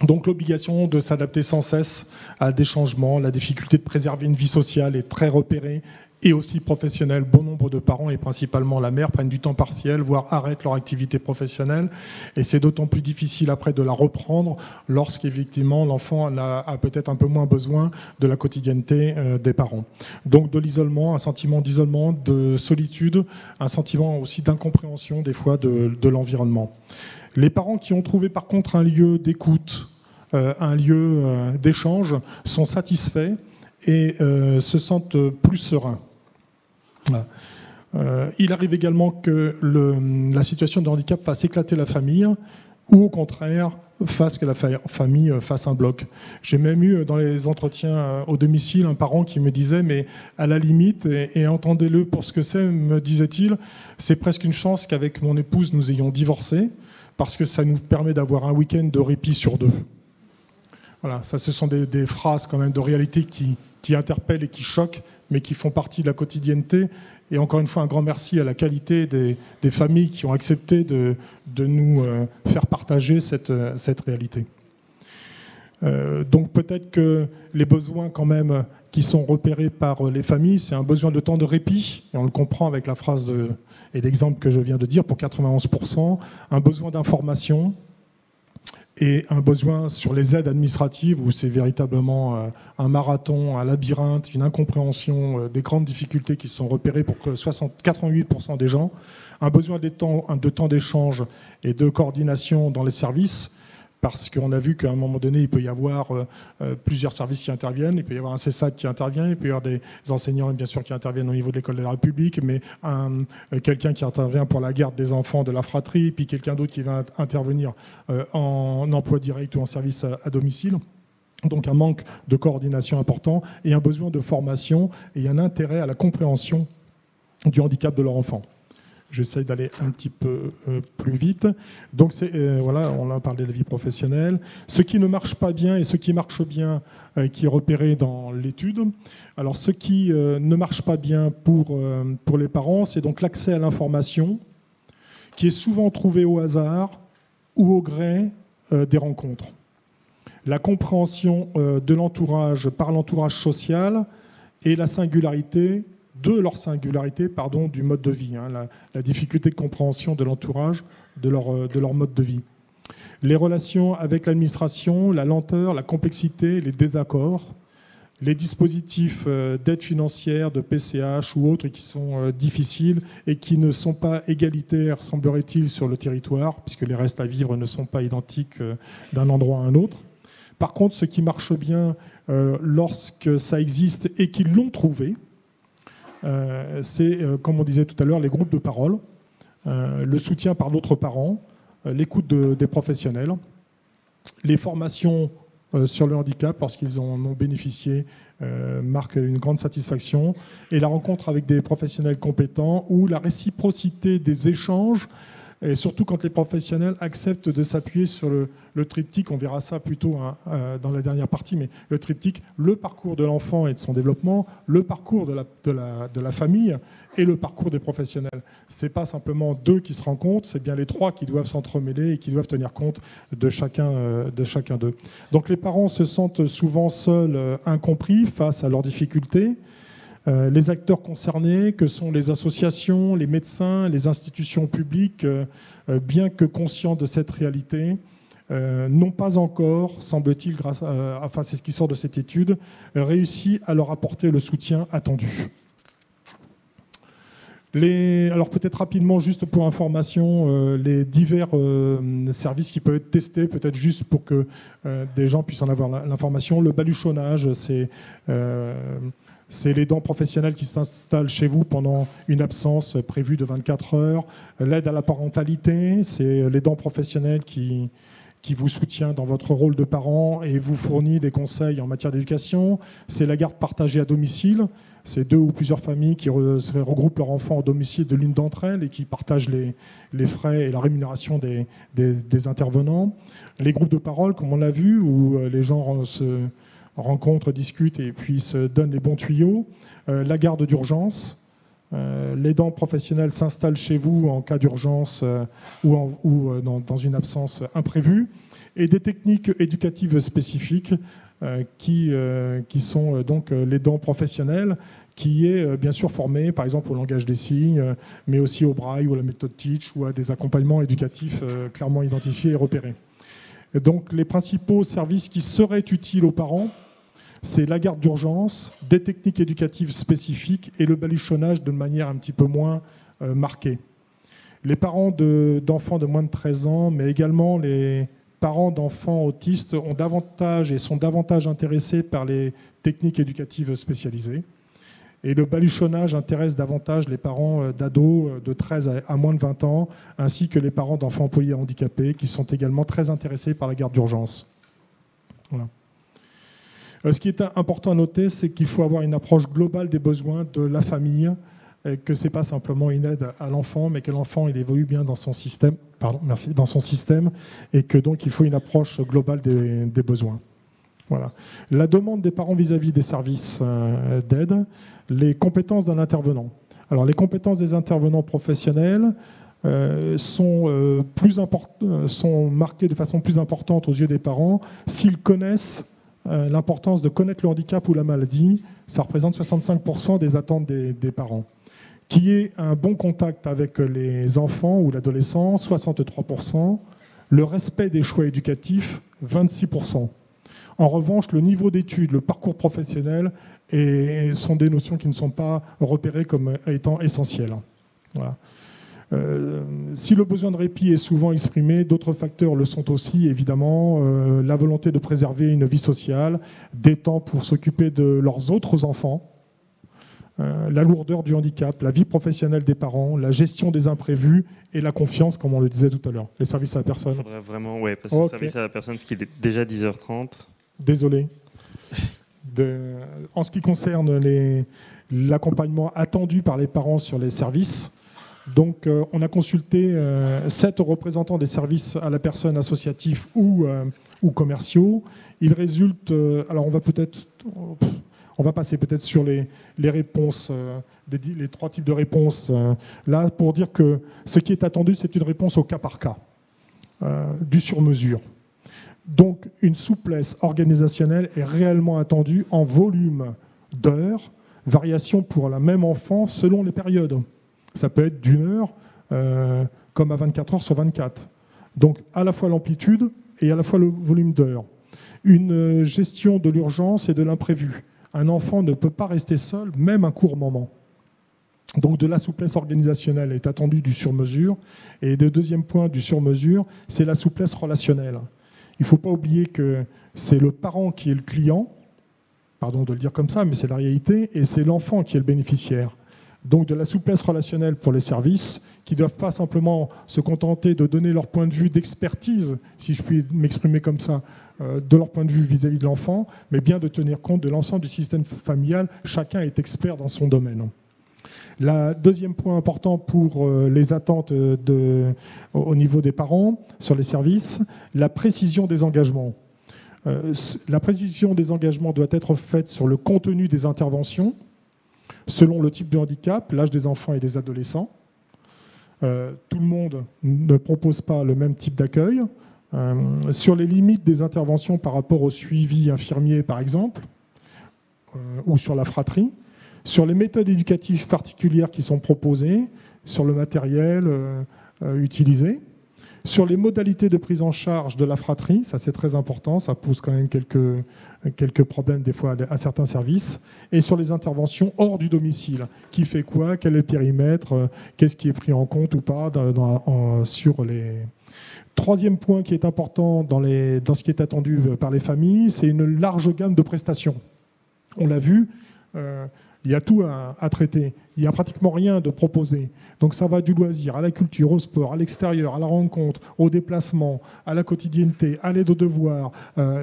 Donc l'obligation de s'adapter sans cesse à des changements, la difficulté de préserver une vie sociale est très repérée et aussi professionnelle. Bon nombre de parents, et principalement la mère, prennent du temps partiel, voire arrêtent leur activité professionnelle. Et c'est d'autant plus difficile après de la reprendre lorsqu'effectivement l'enfant a peut-être un peu moins besoin de la quotidienneté des parents. Donc de l'isolement, un sentiment d'isolement, de solitude, un sentiment aussi d'incompréhension des fois de l'environnement. Les parents qui ont trouvé par contre un lieu d'écoute, un lieu d'échange, sont satisfaits et se sentent plus sereins. Il arrive également que la situation de handicap fasse éclater la famille ou au contraire fasse que la famille fasse un bloc. J'ai même eu dans les entretiens au domicile un parent qui me disait mais à la limite, et entendez-le pour ce que c'est, me disait-il, c'est presque une chance qu'avec mon épouse nous ayons divorcé parce que ça nous permet d'avoir un week-end de répit sur 2. Voilà, ça ce sont des phrases quand même de réalité qui interpellent et qui choquent, mais qui font partie de la quotidienneté. Et encore une fois, un grand merci à la qualité des familles qui ont accepté de nous faire partager cette réalité. Donc peut-être que les besoins quand même qui sont repérés par les familles, c'est un besoin de temps de répit, et on le comprend avec la phrase et l'exemple que je viens de dire pour 91%, un besoin d'information, et un besoin sur les aides administratives où c'est véritablement un marathon, un labyrinthe, une incompréhension des grandes difficultés qui sont repérées pour 88% des gens, un besoin de temps d'échange et de coordination dans les services, parce qu'on a vu qu'à un moment donné, il peut y avoir plusieurs services qui interviennent, il peut y avoir un CESAC qui intervient, il peut y avoir des enseignants, bien sûr, qui interviennent au niveau de l'école de la République, mais quelqu'un qui intervient pour la garde des enfants de la fratrie, puis quelqu'un d'autre qui va intervenir en emploi direct ou en service à domicile. Donc un manque de coordination important et un besoin de formation et un intérêt à la compréhension du handicap de leur enfant. J'essaye d'aller un petit peu plus vite. Donc, voilà, on a parlé de la vie professionnelle. Ce qui ne marche pas bien et ce qui marche bien, qui est repéré dans l'étude. Alors, ce qui ne marche pas bien pour les parents, c'est donc l'accès à l'information, qui est souvent trouvé au hasard ou au gré des rencontres. La compréhension de l'entourage par l'entourage social et la singularité du mode de vie, la difficulté de compréhension de l'entourage, de leur mode de vie. Les relations avec l'administration, la lenteur, la complexité, les désaccords, les dispositifs d'aide financière, de PCH ou autres qui sont difficiles et qui ne sont pas égalitaires, semblerait-il, sur le territoire, puisque les restes à vivre ne sont pas identiques d'un endroit à un autre. Par contre, ce qui marche bien lorsque ça existe et qu'ils l'ont trouvé, c'est, comme on disait tout à l'heure, les groupes de parole, le soutien par d'autres parents, l'écoute des professionnels, les formations sur le handicap lorsqu'ils en ont bénéficié marquent une grande satisfaction, et la rencontre avec des professionnels compétents ou la réciprocité des échanges et surtout quand les professionnels acceptent de s'appuyer sur le triptyque, on verra ça plutôt dans la dernière partie, mais le triptyque, le parcours de l'enfant et de son développement, le parcours de la famille et le parcours des professionnels. Ce n'est pas simplement deux qui se rencontrent, c'est bien les trois qui doivent s'entremêler et qui doivent tenir compte de chacun d'eux. Donc les parents se sentent souvent seuls, incompris face à leurs difficultés. Les acteurs concernés, que sont les associations, les médecins, les institutions publiques, bien que conscients de cette réalité, n'ont pas encore, semble-t-il, c'est ce qui sort de cette étude, réussi à leur apporter le soutien attendu. Alors peut-être rapidement, juste pour information, les divers services qui peuvent être testés, peut-être juste pour que des gens puissent en avoir l'information. Le baluchonnage, c'est l'aidant professionnel qui s'installe chez vous pendant une absence prévue de 24 heures. L'aide à la parentalité, c'est l'aidant professionnel qui vous soutient dans votre rôle de parent et vous fournit des conseils en matière d'éducation. C'est la garde partagée à domicile. C'est deux ou plusieurs familles qui regroupent leur enfant au domicile de l'une d'entre elles et qui partagent les frais et la rémunération des intervenants. Les groupes de parole, comme on l'a vu, où les gens se rencontrent, discutent et puis se donnent les bons tuyaux. La garde d'urgence. L'aidant professionnel s'installe chez vous en cas d'urgence ou dans une absence imprévue. Et des techniques éducatives spécifiques qui sont donc l'aidant professionnel, qui est bien sûr formé par exemple au langage des signes, mais aussi au braille ou à la méthode Teach ou à des accompagnements éducatifs clairement identifiés et repérés. Et donc les principaux services qui seraient utiles aux parents, c'est la garde d'urgence, des techniques éducatives spécifiques et le baluchonnage de manière un petit peu moins marquée. Les parents d'enfants de moins de 13 ans, mais également les parents d'enfants autistes sont davantage intéressés par les techniques éducatives spécialisées. Et le baluchonnage intéresse davantage les parents d'ados de 13 à moins de 20 ans, ainsi que les parents d'enfants polyhandicapés, qui sont également très intéressés par la garde d'urgence. Voilà. Ce qui est important à noter, c'est qu'il faut avoir une approche globale des besoins de la famille, et que ce n'est pas simplement une aide à l'enfant, mais que l'enfant il évolue bien dans son système, et que donc il faut une approche globale des besoins. Voilà. La demande des parents vis-à-vis des services d'aide, les compétences d'un intervenant. Alors les compétences des intervenants professionnels sont marquées de façon plus importante aux yeux des parents s'ils connaissent l'importance de connaître le handicap ou la maladie. Ça représente 65% des attentes des parents. Qui est un bon contact avec les enfants ou l'adolescent, 63%. Le respect des choix éducatifs, 26%. En revanche, le niveau d'études, le parcours professionnel sont des notions qui ne sont pas repérées comme étant essentielles. Voilà. Si le besoin de répit est souvent exprimé, d'autres facteurs le sont aussi, évidemment. La volonté de préserver une vie sociale, des temps pour s'occuper de leurs autres enfants, la lourdeur du handicap, la vie professionnelle des parents, la gestion des imprévus et la confiance, comme on le disait tout à l'heure. Les services à la personne. Il faudrait vraiment, passer au service à la personne, parce qu'il est déjà 10h30. Désolé. En ce qui concerne l'accompagnement attendu par les parents sur les services, donc on a consulté 7 représentants des services à la personne associatifs ou commerciaux. Il résulte, alors on va passer peut-être sur les réponses, les 3 types de réponses là, pour dire que ce qui est attendu, c'est une réponse au cas par cas, du sur-mesure. Donc une souplesse organisationnelle est réellement attendue en volume d'heures, variation pour la même enfant selon les périodes. Ça peut être d'1 heure, comme à 24 heures sur 24. Donc à la fois l'amplitude et à la fois le volume d'heures. Une gestion de l'urgence et de l'imprévu. Un enfant ne peut pas rester seul, même un court moment. Donc de la souplesse organisationnelle est attendue du sur-mesure. Et le deuxième point du sur-mesure, c'est la souplesse relationnelle. Il ne faut pas oublier que c'est le parent qui est le client, pardon de le dire comme ça, mais c'est la réalité, et c'est l'enfant qui est le bénéficiaire. Donc de la souplesse relationnelle pour les services, qui ne doivent pas simplement se contenter de donner leur point de vue d'expertise, si je puis m'exprimer comme ça, de leur point de vue vis-à-vis de l'enfant, mais bien de tenir compte de l'ensemble du système familial. Chacun est expert dans son domaine. Le deuxième point important pour les attentes au niveau des parents sur les services, la précision des engagements. La précision des engagements doit être faite sur le contenu des interventions, selon le type de handicap, l'âge des enfants et des adolescents. Tout le monde ne propose pas le même type d'accueil. Sur les limites des interventions par rapport au suivi infirmier, par exemple, ou sur la fratrie, sur les méthodes éducatives particulières qui sont proposées, sur le matériel utilisé, sur les modalités de prise en charge de la fratrie, ça c'est très important, ça pose quand même quelques problèmes des fois à certains services, et sur les interventions hors du domicile, qui fait quoi, quel est le périmètre, qu'est-ce qui est pris en compte ou pas sur les... Troisième point qui est important dans ce qui est attendu par les familles, c'est une large gamme de prestations. On l'a vu, il y a tout à traiter. Il n'y a pratiquement rien de proposé. Donc ça va du loisir, à la culture, au sport, à l'extérieur, à la rencontre, au déplacement, à la quotidienneté, à l'aide aux devoirs,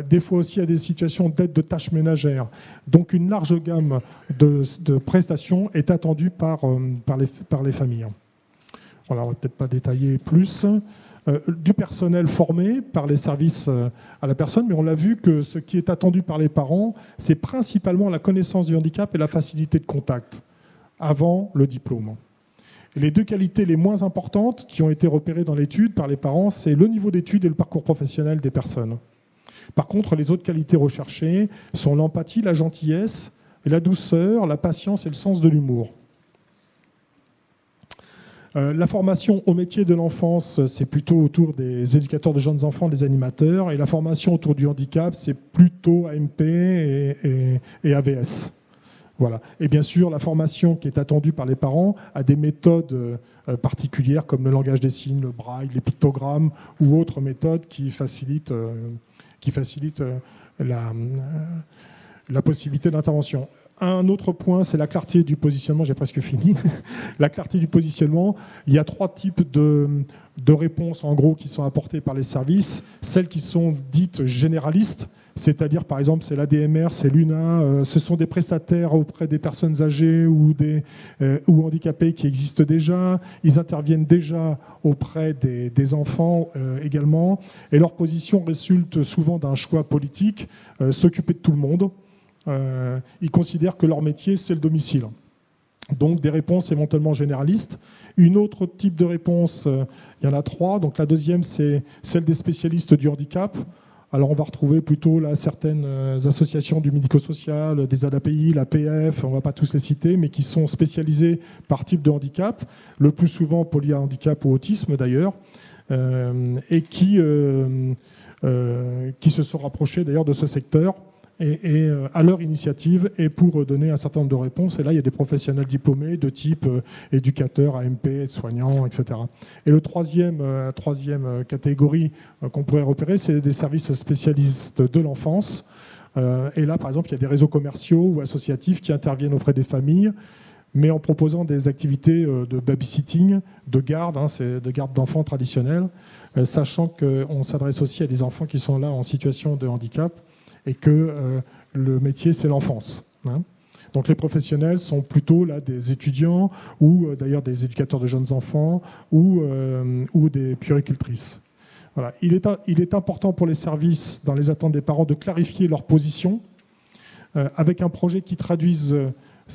des fois aussi à des situations d'aide de tâches ménagères. Donc une large gamme de prestations est attendue par les familles. Voilà, on ne va peut-être pas détailler plus. Du personnel formé par les services à la personne, mais on l'a vu que ce qui est attendu par les parents, c'est principalement la connaissance du handicap et la facilité de contact avant le diplôme. Et les deux qualités les moins importantes qui ont été repérées dans l'étude par les parents, c'est le niveau d'études et le parcours professionnel des personnes. Par contre, les autres qualités recherchées sont l'empathie, la gentillesse, la douceur, la patience et le sens de l'humour. La formation au métier de l'enfance, c'est plutôt autour des éducateurs de jeunes enfants, des animateurs. Et la formation autour du handicap, c'est plutôt AMP et AVS. Voilà. Et bien sûr, la formation qui est attendue par les parents a des méthodes particulières comme le langage des signes, le braille, les pictogrammes ou autres méthodes qui facilitent la possibilité d'intervention. Un autre point, c'est la clarté du positionnement. J'ai presque fini. La clarté du positionnement. Il y a 3 types de réponses, en gros, qui sont apportées par les services. Celles qui sont dites généralistes, c'est-à-dire, par exemple, c'est l'ADMR, c'est l'UNA. Ce sont des prestataires auprès des personnes âgées ou handicapées qui existent déjà. Ils interviennent déjà auprès des enfants également. Et leur position résulte souvent d'un choix politique, s'occuper de tout le monde. Ils considèrent que leur métier, c'est le domicile. Donc des réponses éventuellement généralistes. Une autre type de réponse, il y en a 3. Donc la deuxième, c'est celle des spécialistes du handicap. Alors on va retrouver plutôt là, certaines associations du médico-social, des ADAPI, l'APF, on ne va pas tous les citer, mais qui sont spécialisées par type de handicap, le plus souvent polyhandicap ou autisme d'ailleurs, et qui se sont rapprochés d'ailleurs de ce secteur. Et à leur initiative et pour donner un certain nombre de réponses. Et là, il y a des professionnels diplômés de type éducateur, AMP, soignants, etc. Et la troisième catégorie qu'on pourrait repérer, c'est des services spécialistes de l'enfance. Et là, par exemple, il y a des réseaux commerciaux ou associatifs qui interviennent auprès des familles, mais en proposant des activités de babysitting, de garde, de garde d'enfants traditionnels, sachant qu'on s'adresse aussi à des enfants qui sont là en situation de handicap, et que le métier, c'est l'enfance. Donc les professionnels sont plutôt là des étudiants ou d'ailleurs des éducateurs de jeunes enfants ou des puéricultrices. Voilà. Il est important pour les services, dans les attentes des parents, de clarifier leur position avec un projet qui traduise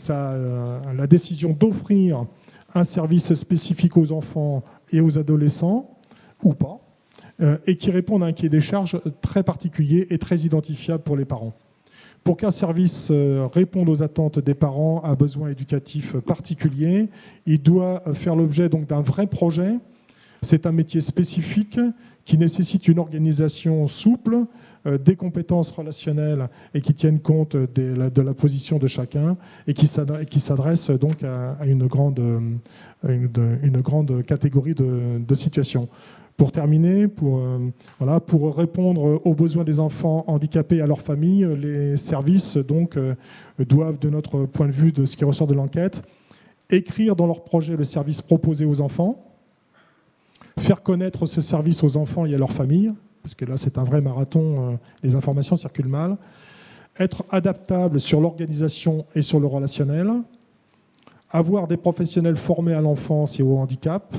la décision d'offrir un service spécifique aux enfants et aux adolescents, ou pas, et qui répondent à un cahier des charges très particulier et très identifiable pour les parents. Pour qu'un service réponde aux attentes des parents à besoins éducatifs particuliers, il doit faire l'objet donc d'un vrai projet. C'est un métier spécifique qui nécessite une organisation souple, des compétences relationnelles et qui tiennent compte de la position de chacun et qui s'adresse donc à une grande catégorie de situations. Pour terminer, pour répondre aux besoins des enfants handicapés et à leurs familles, les services donc, doivent, de notre point de vue, de ce qui ressort de l'enquête, écrire dans leur projet le service proposé aux enfants, faire connaître ce service aux enfants et à leurs familles, parce que là c'est un vrai marathon, les informations circulent mal, être adaptable sur l'organisation et sur le relationnel, avoir des professionnels formés à l'enfance et au handicap,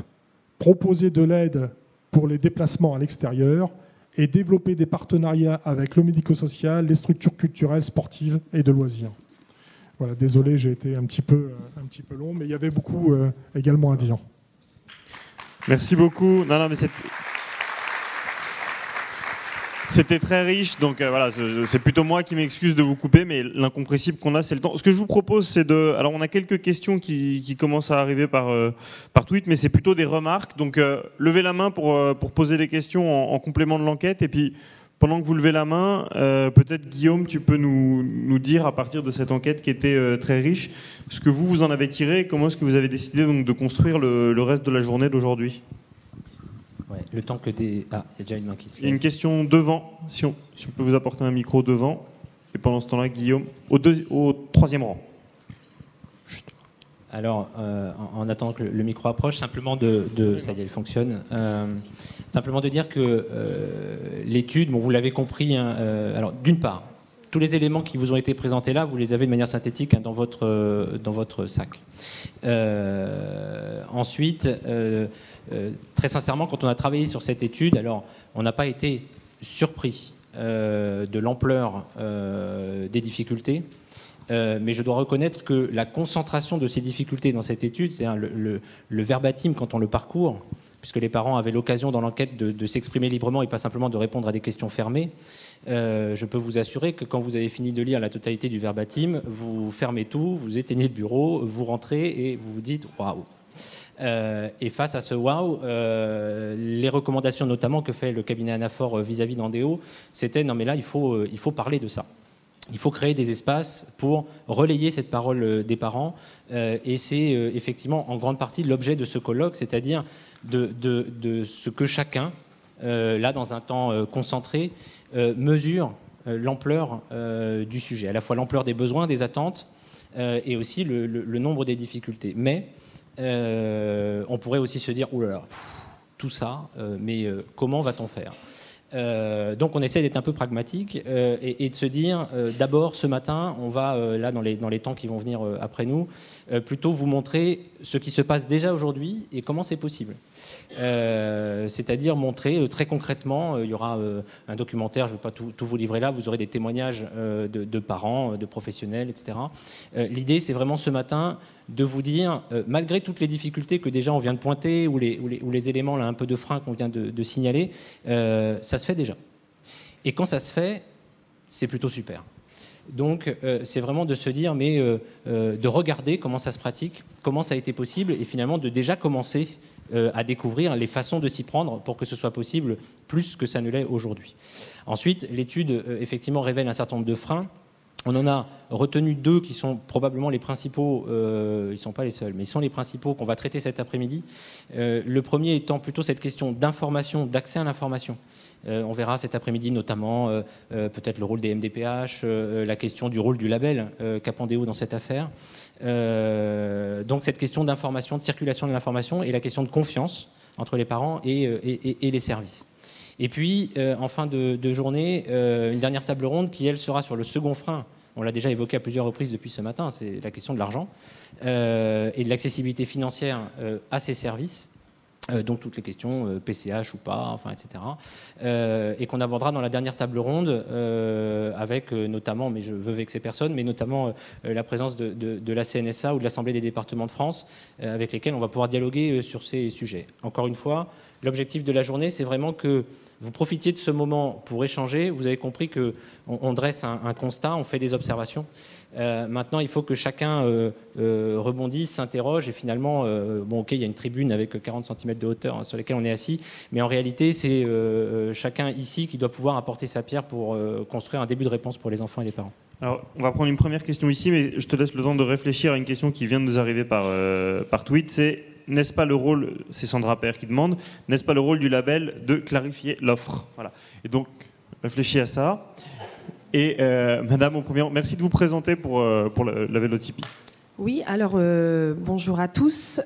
proposer de l'aide pour les déplacements à l'extérieur et développer des partenariats avec le médico-social, les structures culturelles, sportives et de loisirs. Voilà, désolé, j'ai été un petit peu long, mais il y avait beaucoup également à dire. Merci beaucoup. Non, mais c'était très riche, donc voilà, c'est plutôt moi qui m'excuse de vous couper, mais l'incompressible qu'on a, c'est le temps. Ce que je vous propose, c'est alors on a quelques questions qui commencent à arriver par tweet, mais c'est plutôt des remarques. Donc levez la main pour poser des questions en complément de l'enquête, et puis pendant que vous levez la main, peut-être Guillaume, tu peux nous dire à partir de cette enquête qui était très riche, ce que vous en avez tiré, et comment est-ce que vous avez décidé donc de construire le reste de la journée d'aujourd'hui. Ouais, le temps que des... Ah, il y a déjà une main qui se lève. Il y a une question devant, si on peut vous apporter un micro devant. Et pendant ce temps-là, Guillaume, au troisième rang. Juste. Alors, en attendant que le micro approche, simplement ça y est, il fonctionne. Simplement de dire que l'étude, bon, vous l'avez compris, hein, alors d'une part, tous les éléments qui vous ont été présentés là, vous les avez de manière synthétique, hein, dans votre sac. Ensuite, très sincèrement, quand on a travaillé sur cette étude, alors on n'a pas été surpris de l'ampleur des difficultés, mais je dois reconnaître que la concentration de ces difficultés dans cette étude, c'est-à-dire le verbatim quand on le parcourt, puisque les parents avaient l'occasion dans l'enquête de s'exprimer librement et pas simplement de répondre à des questions fermées, je peux vous assurer que quand vous avez fini de lire la totalité du verbatim, vous fermez tout, vous éteignez le bureau, vous rentrez et vous vous dites « waouh ». Et face à ce waouh, les recommandations notamment que fait le cabinet Anaphore vis-à-vis d'Andéo, c'était non mais là il faut parler de ça. Il faut créer des espaces pour relayer cette parole des parents, et c'est effectivement en grande partie l'objet de ce colloque, c'est-à-dire de ce que chacun, là dans un temps concentré, mesure l'ampleur du sujet, à la fois l'ampleur des besoins, des attentes, et aussi le nombre des difficultés. Mais on pourrait aussi se dire, oulala, tout ça, mais comment va-t-on faire ? Donc on essaie d'être un peu pragmatique et de se dire, d'abord ce matin, on va, là dans les temps qui vont venir après nous, plutôt vous montrer ce qui se passe déjà aujourd'hui et comment c'est possible. C'est-à-dire montrer très concrètement, il y aura un documentaire, je ne vais pas tout vous livrer là, vous aurez des témoignages de parents, de professionnels, etc. L'idée, c'est vraiment ce matin de vous dire, malgré toutes les difficultés que déjà on vient de pointer, ou les éléments là, un peu de frein qu'on vient de signaler, ça se fait déjà. Et quand ça se fait, c'est plutôt super. Donc c'est vraiment de se dire, mais de regarder comment ça se pratique, comment ça a été possible, et finalement de déjà commencer à découvrir les façons de s'y prendre pour que ce soit possible plus que ça ne l'est aujourd'hui. Ensuite, l'étude effectivement révèle un certain nombre de freins. On en a retenu 2 qui sont probablement les principaux, ils ne sont pas les seuls, mais ils sont les principaux qu'on va traiter cet après-midi. Le premier étant plutôt cette question d'information, d'accès à l'information. On verra cet après-midi notamment peut-être le rôle des MDPH, la question du rôle du label Capandéo dans cette affaire. Donc cette question d'information, de circulation de l'information et la question de confiance entre les parents et les services. Et puis, en fin de journée, une dernière table ronde qui, elle, sera sur le second frein. On l'a déjà évoqué à plusieurs reprises depuis ce matin, c'est la question de l'argent et de l'accessibilité financière à ces services. Donc toutes les questions PCH ou pas, enfin, etc. Et qu'on abordera dans la dernière table ronde avec notamment, mais je veux vexer personne, mais notamment la présence de la CNSA ou de l'Assemblée des départements de France avec lesquels on va pouvoir dialoguer sur ces sujets. Encore une fois, l'objectif de la journée, c'est vraiment que vous profitiez de ce moment pour échanger. Vous avez compris qu'on dresse un constat, on fait des observations. Maintenant, il faut que chacun rebondisse, s'interroge et finalement, bon, ok, il y a une tribune avec 40 cm de hauteur, hein, sur laquelle on est assis, mais en réalité, c'est chacun ici qui doit pouvoir apporter sa pierre pour construire un début de réponse pour les enfants et les parents. Alors, on va prendre une première question ici, mais je te laisse le temps de réfléchir à une question qui vient de nous arriver par tweet. C'est, n'est-ce pas le rôle, c'est Sandra Père qui demande, n'est-ce pas le rôle du label de clarifier l'offre ? Voilà. Et donc, réfléchis à ça. Et Madame, au premier rang, merci de vous présenter pour la Vélotipie. Oui, alors bonjour à tous.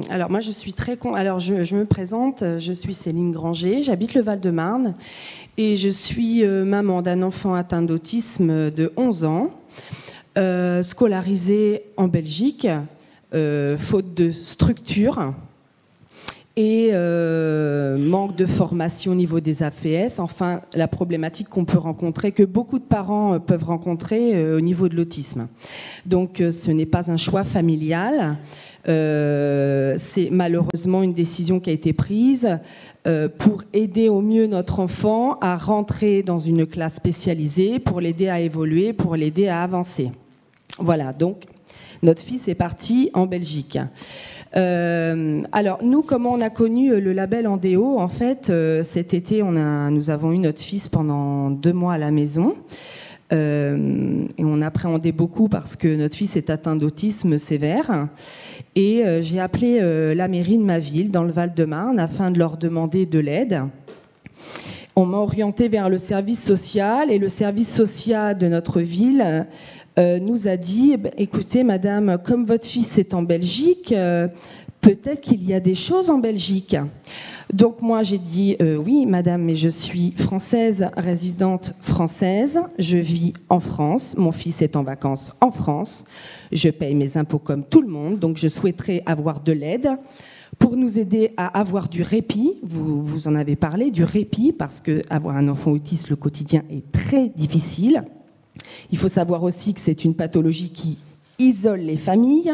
Alors moi je suis alors je me présente, je suis Céline Granger, j'habite le Val-de-Marne et je suis maman d'un enfant atteint d'autisme de 11 ans, scolarisé en Belgique faute de structure et manque de formation au niveau des APS. Enfin, la problématique qu'on peut rencontrer, que beaucoup de parents peuvent rencontrer au niveau de l'autisme. Donc, ce n'est pas un choix familial. C'est malheureusement une décision qui a été prise pour aider au mieux notre enfant à rentrer dans une classe spécialisée, pour l'aider à évoluer, pour l'aider à avancer. Voilà, donc notre fils est parti en Belgique. Alors nous, comment on a connu le label Andéo? En fait, cet été, nous avons eu notre fils pendant 2 mois à la maison. Et on appréhendait beaucoup parce que notre fils est atteint d'autisme sévère. Et j'ai appelé la mairie de ma ville, dans le Val-de-Marne, afin de leur demander de l'aide. On m'a orienté vers le service social, et le service social de notre ville nous a dit, écoutez madame, comme votre fils est en Belgique, peut-être qu'il y a des choses en Belgique. Donc moi j'ai dit, oui madame, mais je suis française, résidente française, je vis en France, mon fils est en vacances en France, je paye mes impôts comme tout le monde, donc je souhaiterais avoir de l'aide pour nous aider à avoir du répit. Vous en avez parlé, du répit, parce qu'avoir un enfant autiste, le quotidien est très difficile. Il faut savoir aussi que c'est une pathologie qui isole les familles,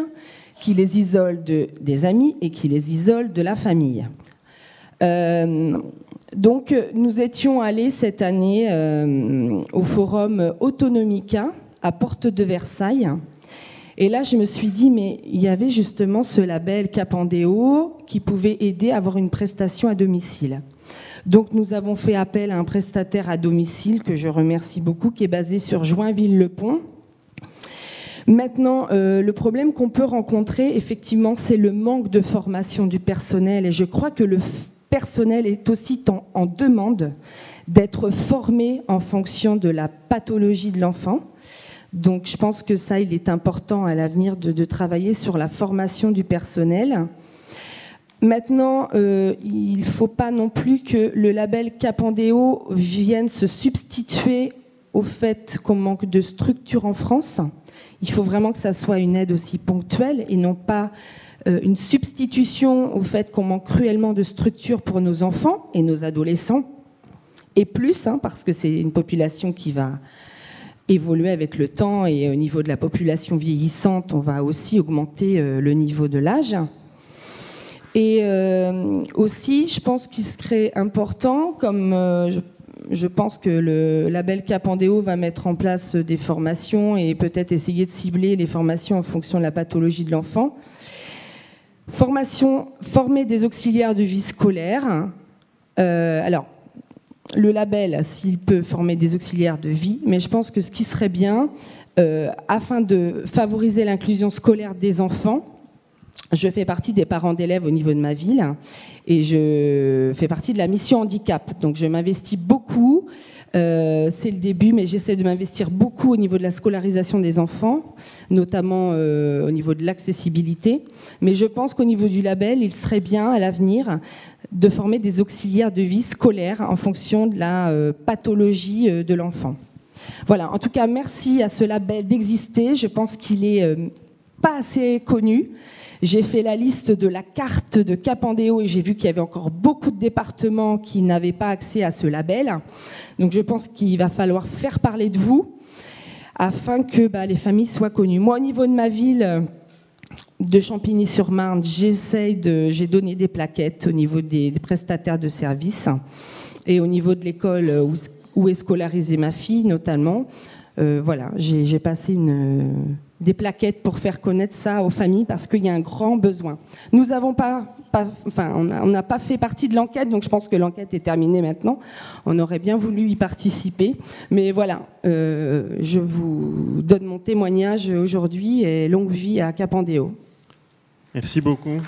qui les isole des amis et qui les isole de la famille. Donc nous étions allés cette année au forum Autonomica à Porte de Versailles. Et là, je me suis dit, mais il y avait justement ce label Capandéo qui pouvait aider à avoir une prestation à domicile. Donc nous avons fait appel à un prestataire à domicile que je remercie beaucoup, qui est basé sur Joinville-le-Pont. Maintenant, le problème qu'on peut rencontrer, effectivement, c'est le manque de formation du personnel. Et je crois que le personnel est aussi en demande d'être formé en fonction de la pathologie de l'enfant. Donc je pense que ça, il est important à l'avenir de travailler sur la formation du personnel. Maintenant, il ne faut pas non plus que le label Capandéo vienne se substituer au fait qu'on manque de structure en France. Il faut vraiment que ça soit une aide aussi ponctuelle et non pas une substitution au fait qu'on manque cruellement de structure pour nos enfants et nos adolescents. Et plus, parce que c'est une population qui va évoluer avec le temps, et au niveau de la population vieillissante, on va aussi augmenter le niveau de l'âge. Et aussi, je pense qu'il serait important, comme je pense que le label Capandéo va mettre en place des formations et peut-être essayer de cibler les formations en fonction de la pathologie de l'enfant. Former des auxiliaires de vie scolaire. Alors, le label, s'il peut former des auxiliaires de vie, mais je pense que ce qui serait bien, afin de favoriser l'inclusion scolaire des enfants, je fais partie des parents d'élèves au niveau de ma ville et je fais partie de la mission handicap. Donc je m'investis beaucoup, c'est le début, mais j'essaie de m'investir beaucoup au niveau de la scolarisation des enfants, notamment au niveau de l'accessibilité. Mais je pense qu'au niveau du label, il serait bien à l'avenir de former des auxiliaires de vie scolaire en fonction de la pathologie de l'enfant. Voilà, en tout cas, merci à ce label d'exister. Je pense qu'il est pas assez connu. J'ai fait la liste de la carte de Capandéo et j'ai vu qu'il y avait encore beaucoup de départements qui n'avaient pas accès à ce label. Donc je pense qu'il va falloir faire parler de vous afin que les familles soient connues. Moi, au niveau de ma ville de Champigny-sur-Marne, j'ai donné des plaquettes au niveau des prestataires de services et au niveau de l'école où est scolarisée ma fille notamment. Voilà, j'ai passé des plaquettes pour faire connaître ça aux familles parce qu'il y a un grand besoin. Nous n'avons on n'a pas fait partie de l'enquête, donc je pense que l'enquête est terminée maintenant. On aurait bien voulu y participer, mais voilà, je vous donne mon témoignage aujourd'hui et longue vie à Capandéo. Merci beaucoup.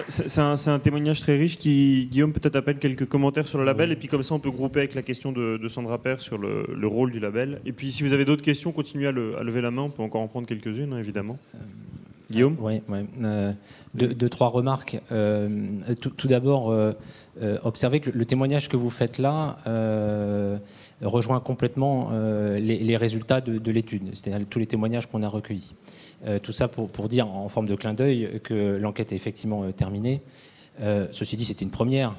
C'est un témoignage très riche qui, Guillaume, peut-être appelle quelques commentaires sur le label, et puis comme ça on peut grouper avec la question de Sandra Père sur le rôle du label. Et puis si vous avez d'autres questions, continuez à lever la main, on peut encore en prendre quelques-unes, évidemment. Guillaume ? Oui, deux, trois remarques. Tout d'abord, observez que le témoignage que vous faites là rejoint complètement les résultats de l'étude, c'est-à-dire tous les témoignages qu'on a recueillis. Tout ça pour dire en forme de clin d'œil que l'enquête est effectivement terminée. Ceci dit, c'était une première.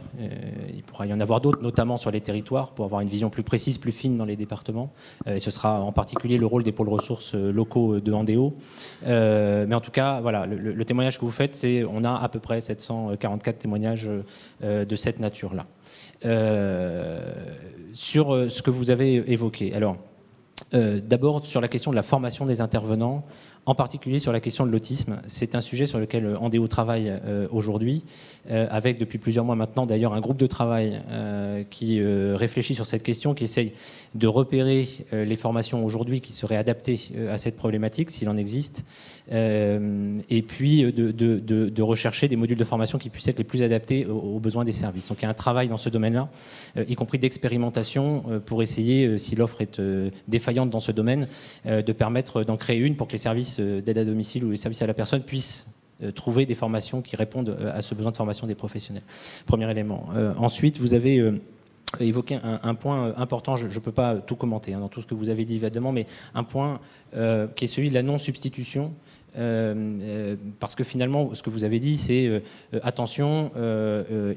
Il pourra y en avoir d'autres, notamment sur les territoires, pour avoir une vision plus précise, plus fine dans les départements. Et ce sera en particulier le rôle des pôles ressources locaux de Andéo. Mais en tout cas, voilà, le témoignage que vous faites, c'est on a à peu près 744 témoignages de cette nature-là. Sur ce que vous avez évoqué. Alors, d'abord, sur la question de la formation des intervenants, en particulier sur la question de l'autisme. C'est un sujet sur lequel Andéo travaille aujourd'hui, avec depuis plusieurs mois maintenant d'ailleurs un groupe de travail qui réfléchit sur cette question, qui essaye de repérer les formations aujourd'hui qui seraient adaptées à cette problématique, s'il en existe, et puis de rechercher des modules de formation qui puissent être les plus adaptés aux besoins des services. Donc il y a un travail dans ce domaine-là, y compris d'expérimentation, pour essayer, si l'offre est défaillante dans ce domaine, de permettre d'en créer une pour que les services d'aide à domicile ou les services à la personne puissent trouver des formations qui répondent à ce besoin de formation des professionnels. Premier élément. Ensuite, vous avez évoqué un point important, je ne peux pas tout commenter dans tout ce que vous avez dit évidemment, mais un point qui est celui de la non-substitution. Parce que finalement, ce que vous avez dit, c'est attention,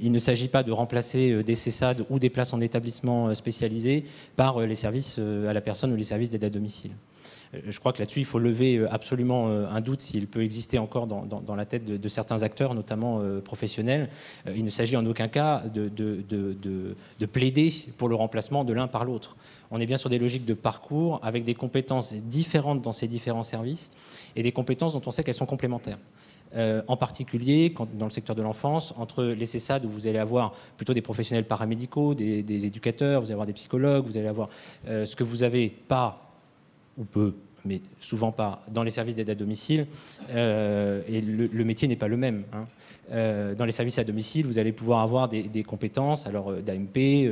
il ne s'agit pas de remplacer des CESAD ou des places en établissement spécialisés par les services à la personne ou les services d'aide à domicile. Je crois que là-dessus, il faut lever absolument un doute s'il peut exister encore dans la tête de certains acteurs, notamment professionnels. Il ne s'agit en aucun cas de plaider pour le remplacement de l'un par l'autre. On est bien sur des logiques de parcours avec des compétences différentes dans ces différents services et des compétences dont on sait qu'elles sont complémentaires. En particulier dans le secteur de l'enfance, entre les CESAD où vous allez avoir plutôt des professionnels paramédicaux, des éducateurs, vous allez avoir des psychologues, vous allez avoir ce que vous n'avez pas ou peu, mais souvent pas, dans les services d'aide à domicile, et le métier n'est pas le même. Dans les services à domicile, vous allez pouvoir avoir des compétences, alors d'AMP,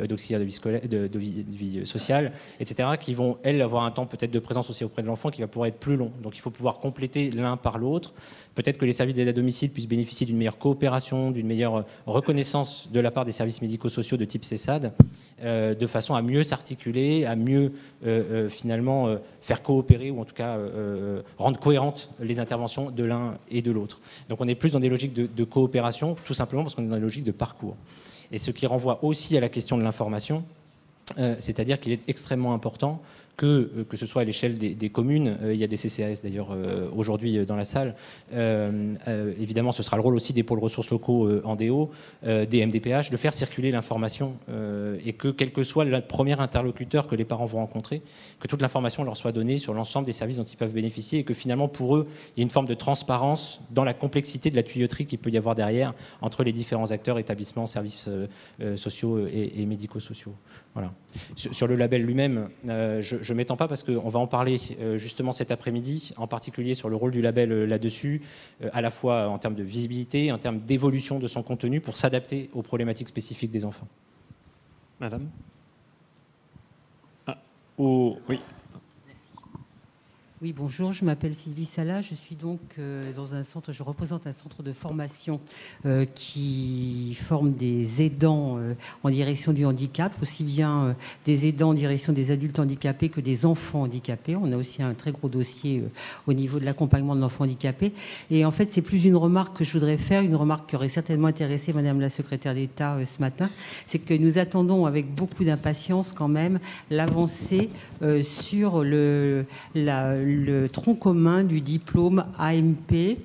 d'auxiliaire de vie sociale, etc., qui vont, elles, avoir un temps peut-être de présence aussi auprès de l'enfant qui va pouvoir être plus long. Donc il faut pouvoir compléter l'un par l'autre. Peut-être que les services d'aide à domicile puissent bénéficier d'une meilleure coopération, d'une meilleure reconnaissance de la part des services médico-sociaux de type CESAD, de façon à mieux s'articuler, à mieux finalement faire coopérer ou en tout cas rendre cohérentes les interventions de l'un et de l'autre. Donc on est plus dans des logiques de coopération, tout simplement parce qu'on est dans des logiques de parcours. Et ce qui renvoie aussi à la question de l'information, c'est-à-dire qu'il est extrêmement important que ce soit à l'échelle des communes, il y a des CCAS d'ailleurs aujourd'hui dans la salle, évidemment ce sera le rôle aussi des pôles ressources locaux Andéo, des MDPH, de faire circuler l'information et que quel que soit le premier interlocuteur que les parents vont rencontrer, que toute l'information leur soit donnée sur l'ensemble des services dont ils peuvent bénéficier et que finalement pour eux il y ait une forme de transparence dans la complexité de la tuyauterie qu'il peut y avoir derrière entre les différents acteurs, établissements, services sociaux et médico-sociaux. Voilà. Sur le label lui-même, je ne m'étends pas parce qu'on va en parler justement cet après-midi, en particulier sur le rôle du label là-dessus, à la fois en termes de visibilité, en termes d'évolution de son contenu pour s'adapter aux problématiques spécifiques des enfants. Madame ? Oui. Oui, bonjour, je m'appelle Sylvie Salah, je suis donc dans un centre, je représente un centre de formation qui forme des aidants en direction du handicap, aussi bien des aidants en direction des adultes handicapés que des enfants handicapés. On a aussi un très gros dossier au niveau de l'accompagnement de l'enfant handicapé. Et en fait, c'est plus une remarque que je voudrais faire, une remarque qui aurait certainement intéressé Madame la secrétaire d'État ce matin, c'est que nous attendons avec beaucoup d'impatience quand même l'avancée sur le tronc commun du diplôme AMP,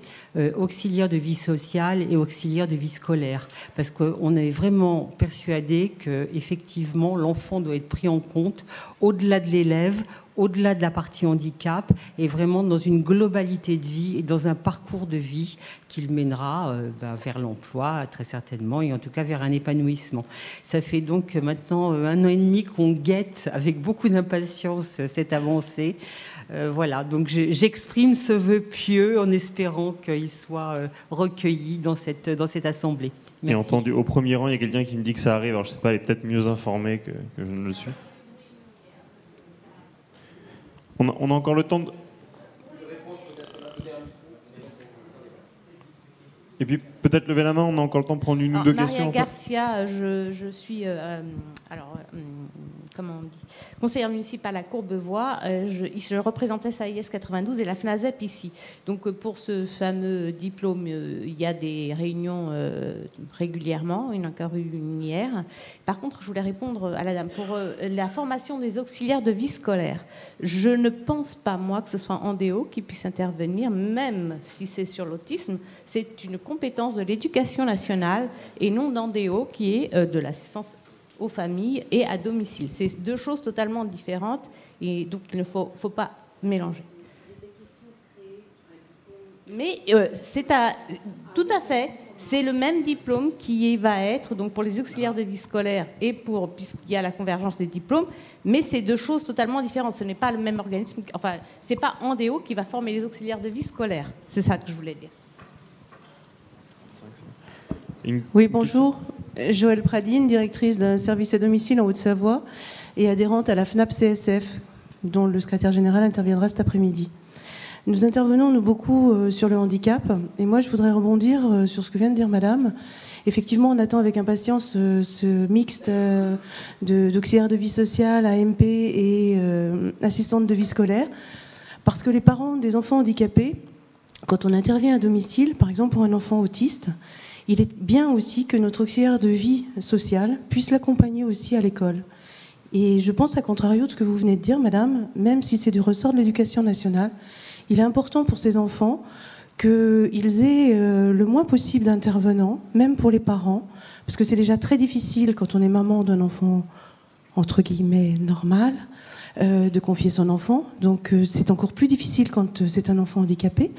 auxiliaire de vie sociale et auxiliaire de vie scolaire. Parce qu'on est vraiment persuadé qu'effectivement, l'enfant doit être pris en compte au-delà de l'élève, au-delà de la partie handicap, et vraiment dans une globalité de vie et dans un parcours de vie qu'il mènera vers l'emploi, très certainement, et en tout cas vers un épanouissement. Ça fait donc maintenant 1 an et demi qu'on guette avec beaucoup d'impatience cette avancée. Voilà, donc j'exprime ce vœu pieux en espérant qu'il soit recueilli dans cette assemblée. Merci. Et entendu, au premier rang, il y a quelqu'un qui me dit que ça arrive. Alors je ne sais pas, elle est peut-être mieux informée que je ne le suis. On a encore le temps de... Et puis peut-être lever la main, on a encore le temps de prendre une ou deux questions. Maria Garcia, je suis comment on dit, conseillère municipale à Courbevoie. Je représentais SAIS 92 et la FNASEP ici. Donc pour ce fameux diplôme, il y a des réunions régulièrement, il y en a encore eu une hier. Par contre, je voulais répondre à la dame pour la formation des auxiliaires de vie scolaire. Je ne pense pas, moi, que ce soit Andéo qui puisse intervenir, même si c'est sur l'autisme. C'est une compétence de l'éducation nationale et non d'Andéo, qui est de l'assistance aux familles et à domicile. C'est deux choses totalement différentes et donc il ne faut pas mélanger. Mais tout à fait, c'est le même diplôme qui va être donc pour les auxiliaires de vie scolaire et puisqu'il y a la convergence des diplômes, mais c'est deux choses totalement différentes. Ce n'est pas le même organisme, enfin, c'est pas Andéo qui va former les auxiliaires de vie scolaire. C'est ça que je voulais dire. Oui, bonjour. Joëlle Pradine, directrice d'un service à domicile en Haute-Savoie et adhérente à la FNAP-CSF, dont le secrétaire général interviendra cet après-midi. Nous intervenons, nous, beaucoup sur le handicap. Et moi, je voudrais rebondir sur ce que vient de dire Madame. Effectivement, on attend avec impatience ce mixte d'auxiliaires de vie sociale, AMP et assistantes de vie scolaire. Parce que les parents des enfants handicapés, quand on intervient à domicile, par exemple pour un enfant autiste, il est bien aussi que notre auxiliaire de vie sociale puisse l'accompagner aussi à l'école. Et je pense, à contrario de ce que vous venez de dire, Madame, même si c'est du ressort de l'éducation nationale, il est important pour ces enfants qu'ils aient le moins possible d'intervenants, même pour les parents, parce que c'est déjà très difficile quand on est maman d'un enfant, entre guillemets, normal, de confier son enfant. Donc c'est encore plus difficile quand c'est un enfant handicapé.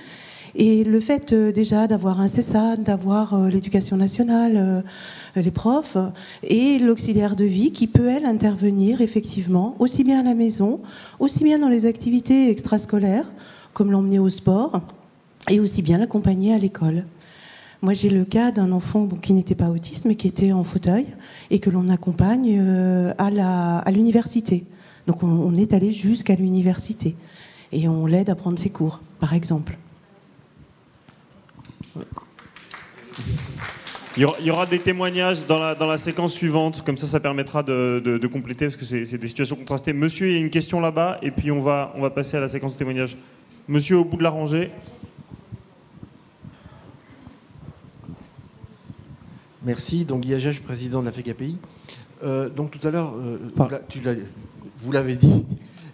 Et le fait déjà d'avoir un CESA, d'avoir l'éducation nationale, les profs, et l'auxiliaire de vie qui peut, elle, intervenir effectivement, aussi bien à la maison, aussi bien dans les activités extrascolaires, comme l'emmener au sport, et aussi bien l'accompagner à l'école. Moi, j'ai le cas d'un enfant qui n'était pas autiste, mais qui était en fauteuil, et que l'on accompagne à l'université. Donc on est allé jusqu'à l'université, et on l'aide à prendre ses cours, par exemple. Il y aura des témoignages dans la séquence suivante, comme ça permettra de compléter, parce que c'est des situations contrastées. Monsieur, il y a une question là-bas, et puis on va passer à la séquence de témoignages. Monsieur, au bout de la rangée. Merci. Donc, Guy Agege, président de la FECAPI. Donc, tout à l'heure, vous l'avez dit,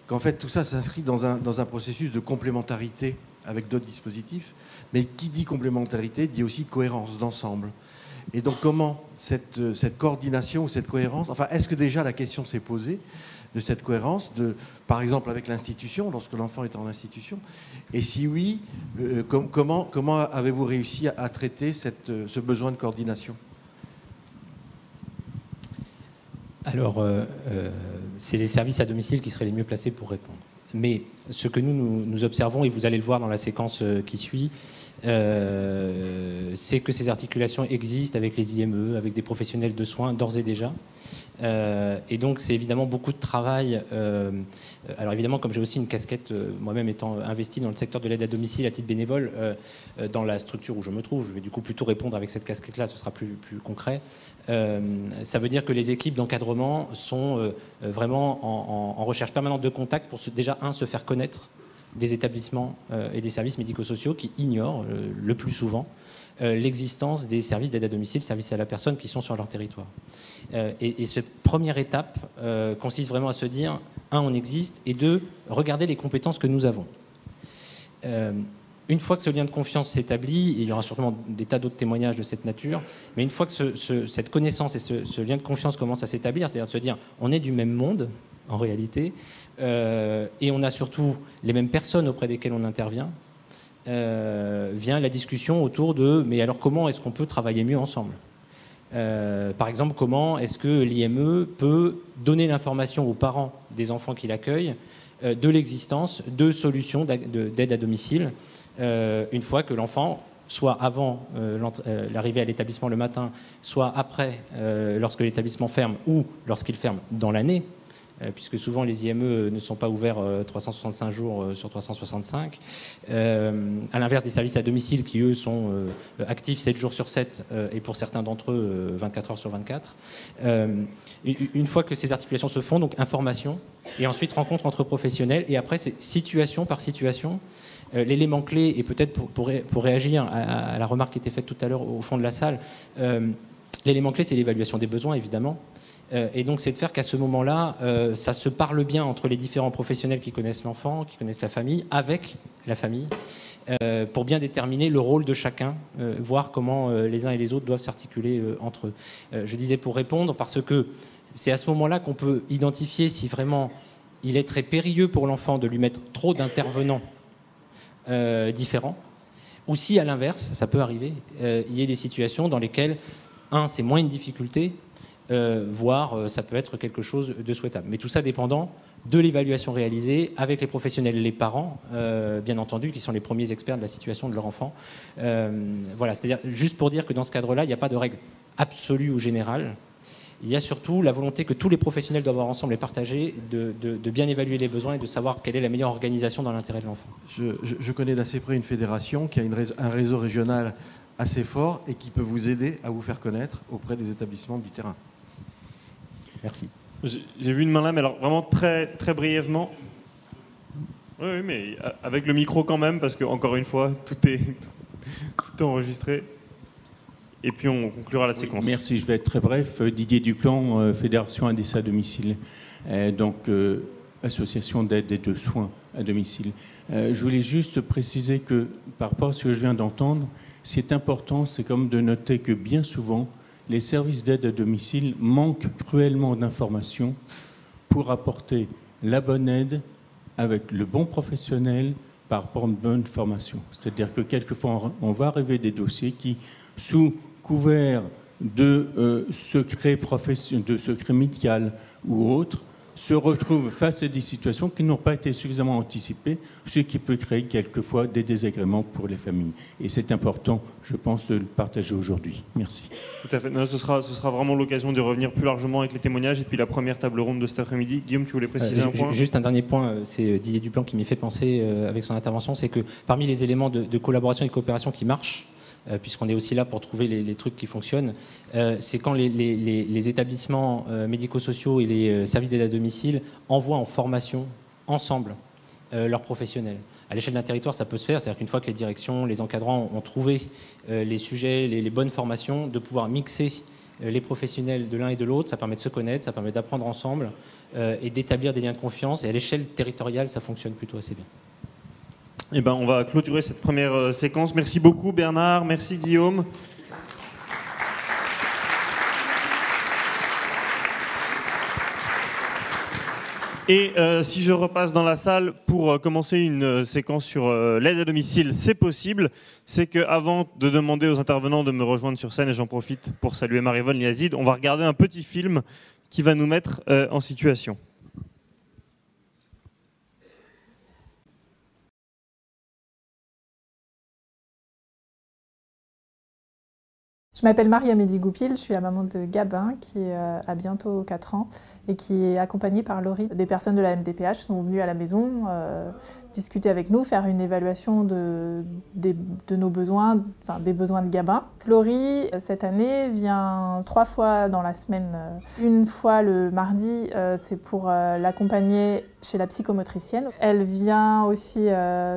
qu'en fait, tout ça s'inscrit dans un processus de complémentarité avec d'autres dispositifs. Mais qui dit complémentarité dit aussi cohérence d'ensemble. Et donc, comment cette coordination ou cette cohérence, enfin, est-ce que déjà la question s'est posée de cette cohérence, par exemple avec l'institution, lorsque l'enfant est en institution? Et si oui, comment avez-vous réussi à traiter ce besoin de coordination? Alors, c'est les services à domicile qui seraient les mieux placés pour répondre. Mais ce que nous observons, et vous allez le voir dans la séquence qui suit, c'est que ces articulations existent avec les IME, avec des professionnels de soins d'ores et déjà. Et donc c'est évidemment beaucoup de travail. Alors évidemment, comme j'ai aussi une casquette, moi-même étant investi dans le secteur de l'aide à domicile à titre bénévole, dans la structure où je me trouve, je vais du coup plutôt répondre avec cette casquette-là, ce sera plus concret. Ça veut dire que les équipes d'encadrement sont vraiment en recherche permanente de contact pour déjà, se faire connaître des établissements et des services médico-sociaux qui ignorent le plus souvent l'existence des services d'aide à domicile, services à la personne qui sont sur leur territoire. Et cette première étape consiste vraiment à se dire, on existe, et deux, regarder les compétences que nous avons. Une fois que ce lien de confiance s'établit, et il y aura sûrement des tas d'autres témoignages de cette nature, mais une fois que cette connaissance et ce lien de confiance commence à s'établir, c'est-à-dire de se dire, on est du même monde, en réalité, et on a surtout les mêmes personnes auprès desquelles on intervient, vient la discussion autour de mais alors comment est-ce qu'on peut travailler mieux ensemble, par exemple comment est-ce que l'IME peut donner l'information aux parents des enfants qui l'accueillent de l'existence de solutions d'aide à domicile une fois que l'enfant, soit avant l'arrivée à l'établissement le matin, soit après lorsque l'établissement ferme ou lorsqu'il ferme dans l'année. puisque souvent les IME ne sont pas ouverts 365 jours sur 365. À l'inverse des services à domicile qui, eux, sont actifs 7 jours sur 7 et pour certains d'entre eux 24 heures sur 24. Une fois que ces articulations se font, donc information, et ensuite rencontre entre professionnels, et après c'est situation par situation. L'élément clé, et peut-être pour réagir à la remarque qui était faite tout à l'heure au fond de la salle, l'élément clé c'est l'évaluation des besoins évidemment. Et donc c'est de faire qu'à ce moment-là, ça se parle bien entre les différents professionnels qui connaissent l'enfant, qui connaissent la famille, avec la famille, pour bien déterminer le rôle de chacun, voir comment les uns et les autres doivent s'articuler entre eux. Je disais pour répondre, parce que c'est à ce moment-là qu'on peut identifier si vraiment il est très périlleux pour l'enfant de lui mettre trop d'intervenants différents, ou si à l'inverse, ça peut arriver, il y a des situations dans lesquelles, c'est moins une difficulté, voire ça peut être quelque chose de souhaitable. Mais tout ça dépendant de l'évaluation réalisée avec les professionnels et les parents, bien entendu, qui sont les premiers experts de la situation de leur enfant. Voilà, c'est-à-dire juste pour dire que dans ce cadre-là, il n'y a pas de règle absolue ou générale. Il y a surtout la volonté que tous les professionnels doivent avoir ensemble et partager, de bien évaluer les besoins et de savoir quelle est la meilleure organisation dans l'intérêt de l'enfant. Je connais d'assez près une fédération qui a un réseau régional assez fort et qui peut vous aider à vous faire connaître auprès des établissements du terrain. Merci. J'ai vu une main là, mais alors vraiment très, très brièvement. Oui, mais avec le micro quand même, parce que encore une fois, tout est enregistré. Et puis on conclura la séquence. Merci, je vais être très bref. Didier Duplan, Fédération Indessa à domicile, association d'aide et de soins à domicile. Je voulais juste préciser que par rapport à ce que je viens d'entendre, ce qui est important, c'est comme de noter que bien souvent, les services d'aide à domicile manquent cruellement d'informations pour apporter la bonne aide avec le bon professionnel par rapport à une bonne formation. C'est-à-dire que quelquefois, on va arriver des dossiers qui, sous couvert de secret médical ou autre, se retrouvent face à des situations qui n'ont pas été suffisamment anticipées, ce qui peut créer quelquefois des désagréments pour les familles. Et c'est important, je pense, de le partager aujourd'hui. Merci. Tout à fait. Non, ce sera vraiment l'occasion de revenir plus largement avec les témoignages et puis la première table ronde de cet après-midi. Guillaume, tu voulais préciser un point ? Juste un dernier point, c'est Didier Duplan qui m'y fait penser avec son intervention, c'est que parmi les éléments de collaboration et de coopération qui marchent, puisqu'on est aussi là pour trouver les trucs qui fonctionnent, c'est quand les établissements médico-sociaux et les services d'aide à domicile envoient en formation ensemble leurs professionnels. À l'échelle d'un territoire, ça peut se faire, c'est-à-dire qu'une fois que les directions, les encadrants ont trouvé les sujets, les bonnes formations, de pouvoir mixer les professionnels de l'un et de l'autre, ça permet de se connaître, ça permet d'apprendre ensemble et d'établir des liens de confiance. Et à l'échelle territoriale, ça fonctionne plutôt assez bien. Eh ben, on va clôturer cette première séquence. Merci beaucoup Bernard, merci Guillaume. Et si je repasse dans la salle pour commencer une séquence sur l'aide à domicile, c'est possible. C'est qu'avant de demander aux intervenants de me rejoindre sur scène, et j'en profite pour saluer Marie-Vonne Liazid, on va regarder un petit film qui va nous mettre en situation. Je m'appelle Marie-Amélie Goupil, je suis la maman de Gabin qui a bientôt 4 ans et qui est accompagnée par Laurie. Des personnes de la MDPH sont venues à la maison discuter avec nous, faire une évaluation de nos besoins, enfin des besoins de Gabin. Laurie, cette année, vient 3 fois dans la semaine. Une fois le mardi, c'est pour l'accompagner chez la psychomotricienne. Elle vient aussi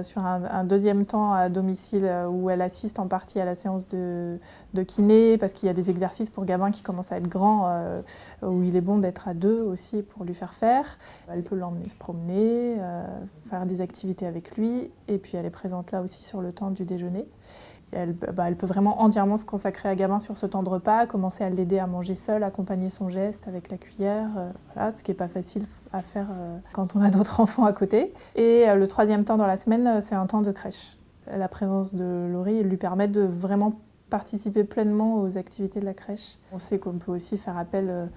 sur un deuxième temps à domicile où elle assiste en partie à la séance de kiné parce qu'il y a des exercices pour Gabin qui commencent à être grands où il est bon d'être à 2 aussi pour lui faire faire. Elle peut l'emmener se promener, faire des activités avec lui et puis elle est présente là aussi sur le temps du déjeuner. Elle peut vraiment entièrement se consacrer à Gabin sur ce temps de repas, commencer à l'aider à manger seul, accompagner son geste avec la cuillère, voilà, ce qui n'est pas facile à faire quand on a d'autres enfants à côté. Et le troisième temps dans la semaine, c'est un temps de crèche. La présence de Laurie lui permet de vraiment participer pleinement aux activités de la crèche. On sait qu'on peut aussi faire appel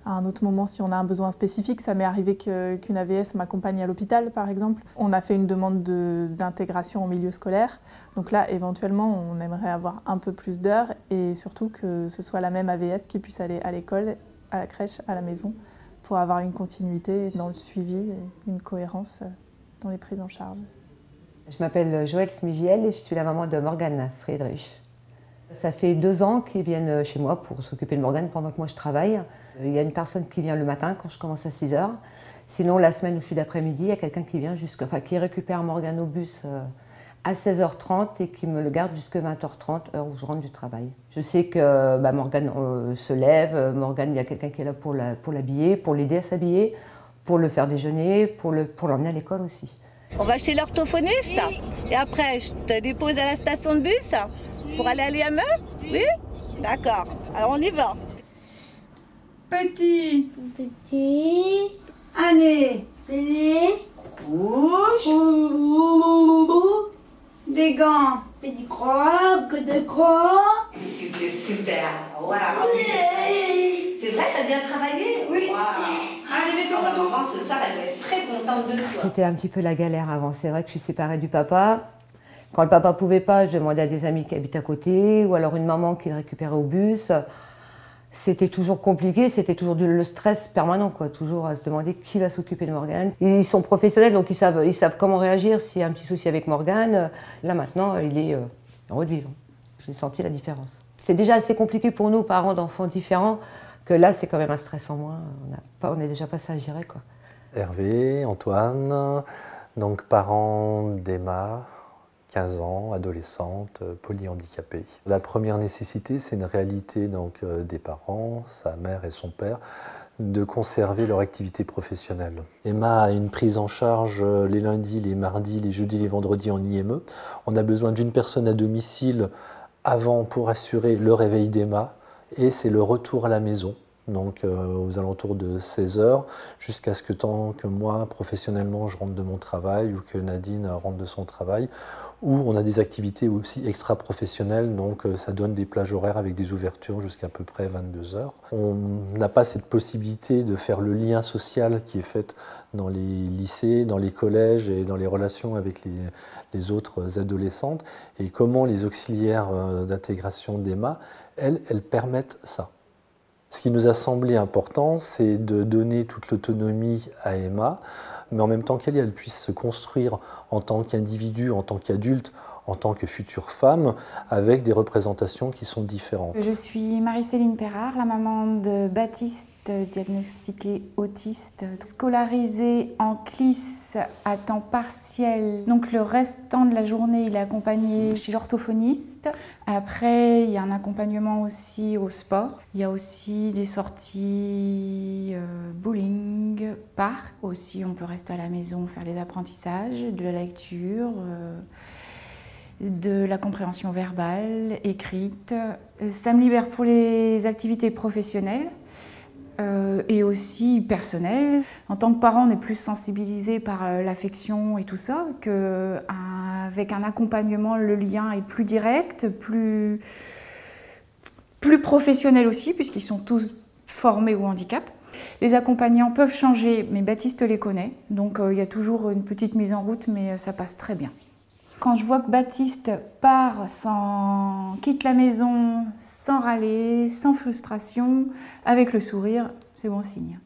à un autre moment si on a un besoin spécifique. Ça m'est arrivé qu'une AVS m'accompagne à l'hôpital, par exemple. On a fait une demande d'intégration en milieu scolaire. Donc là, éventuellement, on aimerait avoir un peu plus d'heures et surtout que ce soit la même AVS qui puisse aller à l'école, à la crèche, à la maison pour avoir une continuité dans le suivi et une cohérence dans les prises en charge. Je m'appelle Joëlle Smigiel et je suis la maman de Morgane Friedrich. Ça fait 2 ans qu'ils viennent chez moi pour s'occuper de Morgane pendant que moi je travaille. Il y a une personne qui vient le matin quand je commence à 6 h. Sinon, la semaine où je suis d'après-midi, il y a quelqu'un qui vient qui récupère Morgane au bus à 16h30 et qui me le garde jusqu'à 20h30, heure où je rentre du travail. Je sais que Morgane se lève, Morgane, il y a quelqu'un qui est là pour l'habiller, pour l'aider à s'habiller, pour le faire déjeuner, pour l'emmener à l'école aussi. On va chez l'orthophoniste et après je te dépose à la station de bus pour aller à l'IME. Oui? D'accord, alors on y va. Petit. Année. Rouge. Des gants. Petit croix, que de croix. C'était super. Wow. C'est vrai, t'as bien travaillé? Oui. Wow. Allez, mets-toi maman, ce soir, elle va être très contente de toi. C'était un petit peu la galère avant. C'est vrai que je suis séparée du papa. Quand le papa pouvait pas, je demandais à des amis qui habitent à côté, ou alors une maman qui le récupérait au bus. C'était toujours compliqué, c'était toujours le stress permanent, quoi. Toujours à se demander qui va s'occuper de Morgane. Ils sont professionnels, donc ils savent comment réagir s'il y a un petit souci avec Morgane. Là maintenant, il est heureux de vivre. J'ai senti la différence. C'est déjà assez compliqué pour nous, parents d'enfants différents, que là c'est quand même un stress en moins. On est déjà passé à gérer, quoi. Hervé, Antoine, donc parents d'Emma, 15 ans, adolescente, polyhandicapée. La première nécessité, c'est une réalité donc, des parents, sa mère et son père, de conserver leur activité professionnelle. Emma a une prise en charge les lundis, les mardis, les jeudis, les vendredis en IME. On a besoin d'une personne à domicile avant pour assurer le réveil d'Emma et c'est le retour à la maison. Donc aux alentours de 16 h, jusqu'à ce que tant que moi, professionnellement, je rentre de mon travail ou que Nadine rentre de son travail, où on a des activités aussi extra-professionnelles, donc ça donne des plages horaires avec des ouvertures jusqu'à peu près 22 h. On n'a pas cette possibilité de faire le lien social qui est fait dans les lycées, dans les collèges et dans les relations avec les autres adolescentes. Et comment les auxiliaires d'intégration d'Emma, elles permettent ça. Ce qui nous a semblé important, c'est de donner toute l'autonomie à Emma, mais en même temps qu'elle puisse se construire en tant qu'individu, en tant qu'adulte, en tant que future femme, avec des représentations qui sont différentes. Je suis Marie-Céline Perrard, la maman de Baptiste, diagnostiqué autiste, scolarisé en CLIS à temps partiel. Donc le restant de la journée, il est accompagné chez l'orthophoniste. Après, il y a un accompagnement aussi au sport. Il y a aussi des sorties bowling, parc. Aussi, on peut rester à la maison, faire des apprentissages, de la lecture, de la compréhension verbale, écrite. Ça me libère pour les activités professionnelles et aussi personnelles. En tant que parent, on est plus sensibilisé par l'affection et tout ça, qu'avec un accompagnement, le lien est plus direct, plus professionnel aussi, puisqu'ils sont tous formés au handicap. Les accompagnants peuvent changer, mais Baptiste les connaît, donc il y a toujours une petite mise en route, mais ça passe très bien. Quand je vois que Baptiste part quitte la maison sans râler, sans frustration, avec le sourire, c'est bon signe.